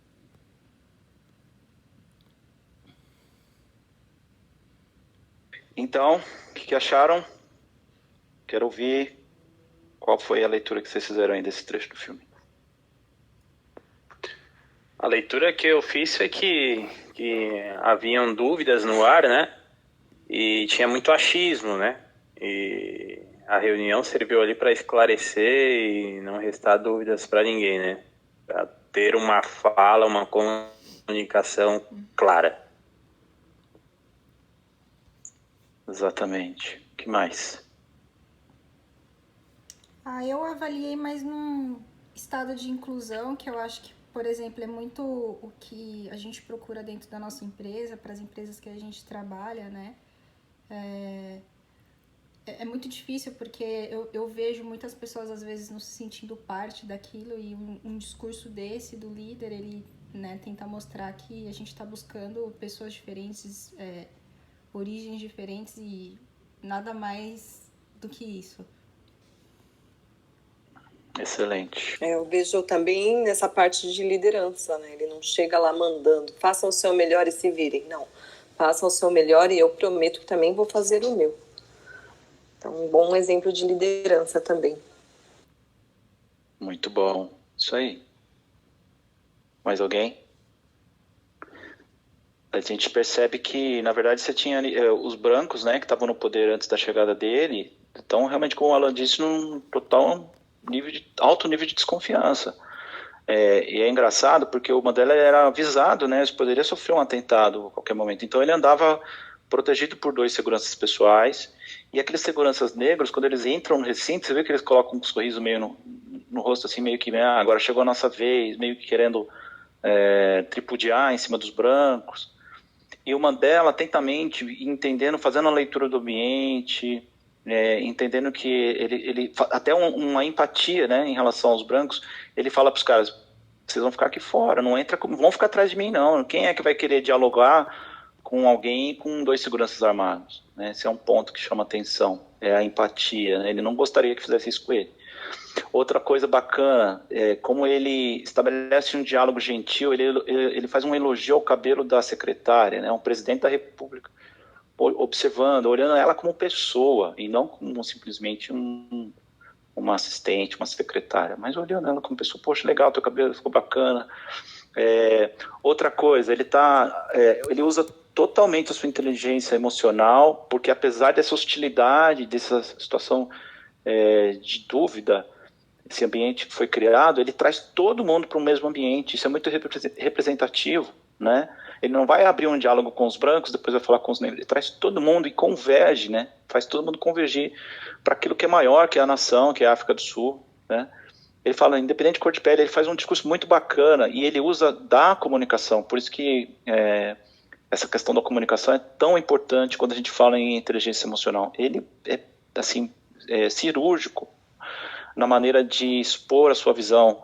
Então, o que acharam? Quero ouvir qual foi a leitura que vocês fizeram aí desse trecho do filme. A leitura que eu fiz foi que haviam dúvidas no ar, né? E tinha muito achismo, né? E a reunião serviu ali para esclarecer e não restar dúvidas para ninguém, né? Para ter uma fala, uma comunicação clara. Exatamente. O que mais? Eu avaliei mais num estado de inclusão, que eu acho que, por exemplo, é muito o que a gente procura dentro da nossa empresa, para as empresas que a gente trabalha, né? É muito difícil porque eu vejo muitas pessoas, às vezes, não se sentindo parte daquilo, e um discurso desse, do líder, ele, né, tenta mostrar que a gente está buscando pessoas diferentes, origens diferentes, e nada mais do que isso. Excelente. Eu vejo também nessa parte de liderança, né? Ele não chega lá mandando, façam o seu melhor e se virem. Não, façam o seu melhor e eu prometo que também vou fazer o meu. Então, um bom exemplo de liderança também. Muito bom. Isso aí. Mais alguém? A gente percebe que, na verdade, você tinha os brancos, né, que estavam no poder antes da chegada dele. Então, realmente, como o Alan disse, num total alto nível de desconfiança. E é engraçado porque o Mandela era avisado, né, ele poderia sofrer um atentado a qualquer momento. Então, ele andava protegido por 2 seguranças pessoais. E aqueles seguranças negros, quando eles entram no recinto, você vê que eles colocam um sorriso meio no rosto, assim, meio que, agora chegou a nossa vez, meio que querendo tripudiar em cima dos brancos. E o Mandela, atentamente, entendendo, fazendo a leitura do ambiente, entendendo que ele até uma empatia, né, em relação aos brancos, ele fala para os caras, vocês vão ficar aqui fora, não vão ficar atrás de mim, não. Quem é que vai querer dialogar com alguém com 2 seguranças armados? Né? Esse é um ponto que chama atenção, é a empatia, né? Ele não gostaria que fizesse isso com ele. Outra coisa bacana, como ele estabelece um diálogo gentil, ele faz um elogio ao cabelo da secretária, né? Um presidente da República, observando, olhando ela como pessoa, e não como simplesmente uma assistente, uma secretária, mas olhando ela como pessoa. Poxa, legal, teu cabelo ficou bacana. Outra coisa, ele usa totalmente a sua inteligência emocional, porque apesar dessa hostilidade, dessa situação de dúvida, esse ambiente que foi criado, ele traz todo mundo para o mesmo ambiente. Isso é muito representativo, né? Ele não vai abrir um diálogo com os brancos, depois vai falar com os negros. Ele traz todo mundo e converge, né? Faz todo mundo convergir para aquilo que é maior, que é a nação, que é a África do Sul, né? Ele fala, independente de cor de pele, ele faz um discurso muito bacana e ele usa da comunicação. Por isso que essa questão da comunicação é tão importante quando a gente fala em inteligência emocional. Ele é, assim, cirúrgico na maneira de expor a sua visão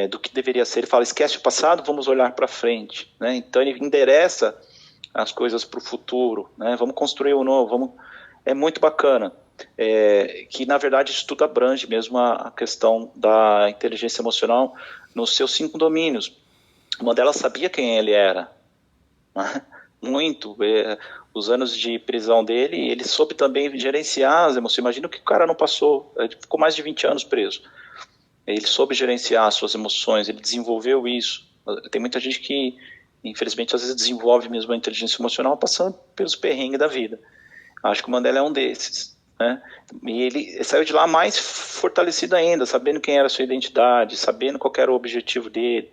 do que deveria ser. Ele fala, esquece o passado, vamos olhar para frente, né? Então ele endereça as coisas para o futuro, né? Vamos construir o novo, é muito bacana, que na verdade isso tudo abrange mesmo a questão da inteligência emocional nos seus 5 domínios. O Mandela sabia quem ele era, né? Muito, os anos de prisão dele, ele soube também gerenciar as emoções. Imagina que o cara não passou, ele ficou mais de 20 anos preso. Ele soube gerenciar as suas emoções, ele desenvolveu isso. Tem muita gente que, infelizmente, às vezes desenvolve mesmo a inteligência emocional passando pelos perrengues da vida. Acho que o Mandela é um desses, né? E ele saiu de lá mais fortalecido ainda, sabendo quem era a sua identidade, sabendo qual era o objetivo dele.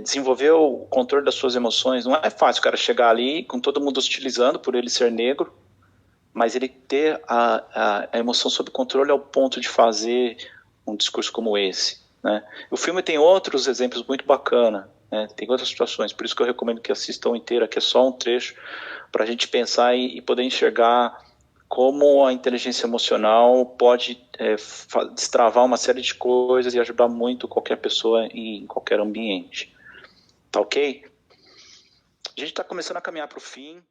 Desenvolveu o controle das suas emoções. Não é fácil o cara chegar ali com todo mundo hostilizando por ele ser negro, mas ele ter a emoção sob controle ao ponto de fazer um discurso como esse, né? O filme tem outros exemplos muito bacanas, né? Tem outras situações, por isso que eu recomendo que assistam inteira, que é só um trecho, para a gente pensar e poder enxergar como a inteligência emocional pode destravar uma série de coisas e ajudar muito qualquer pessoa em qualquer ambiente. Tá ok? A gente está começando a caminhar para o fim.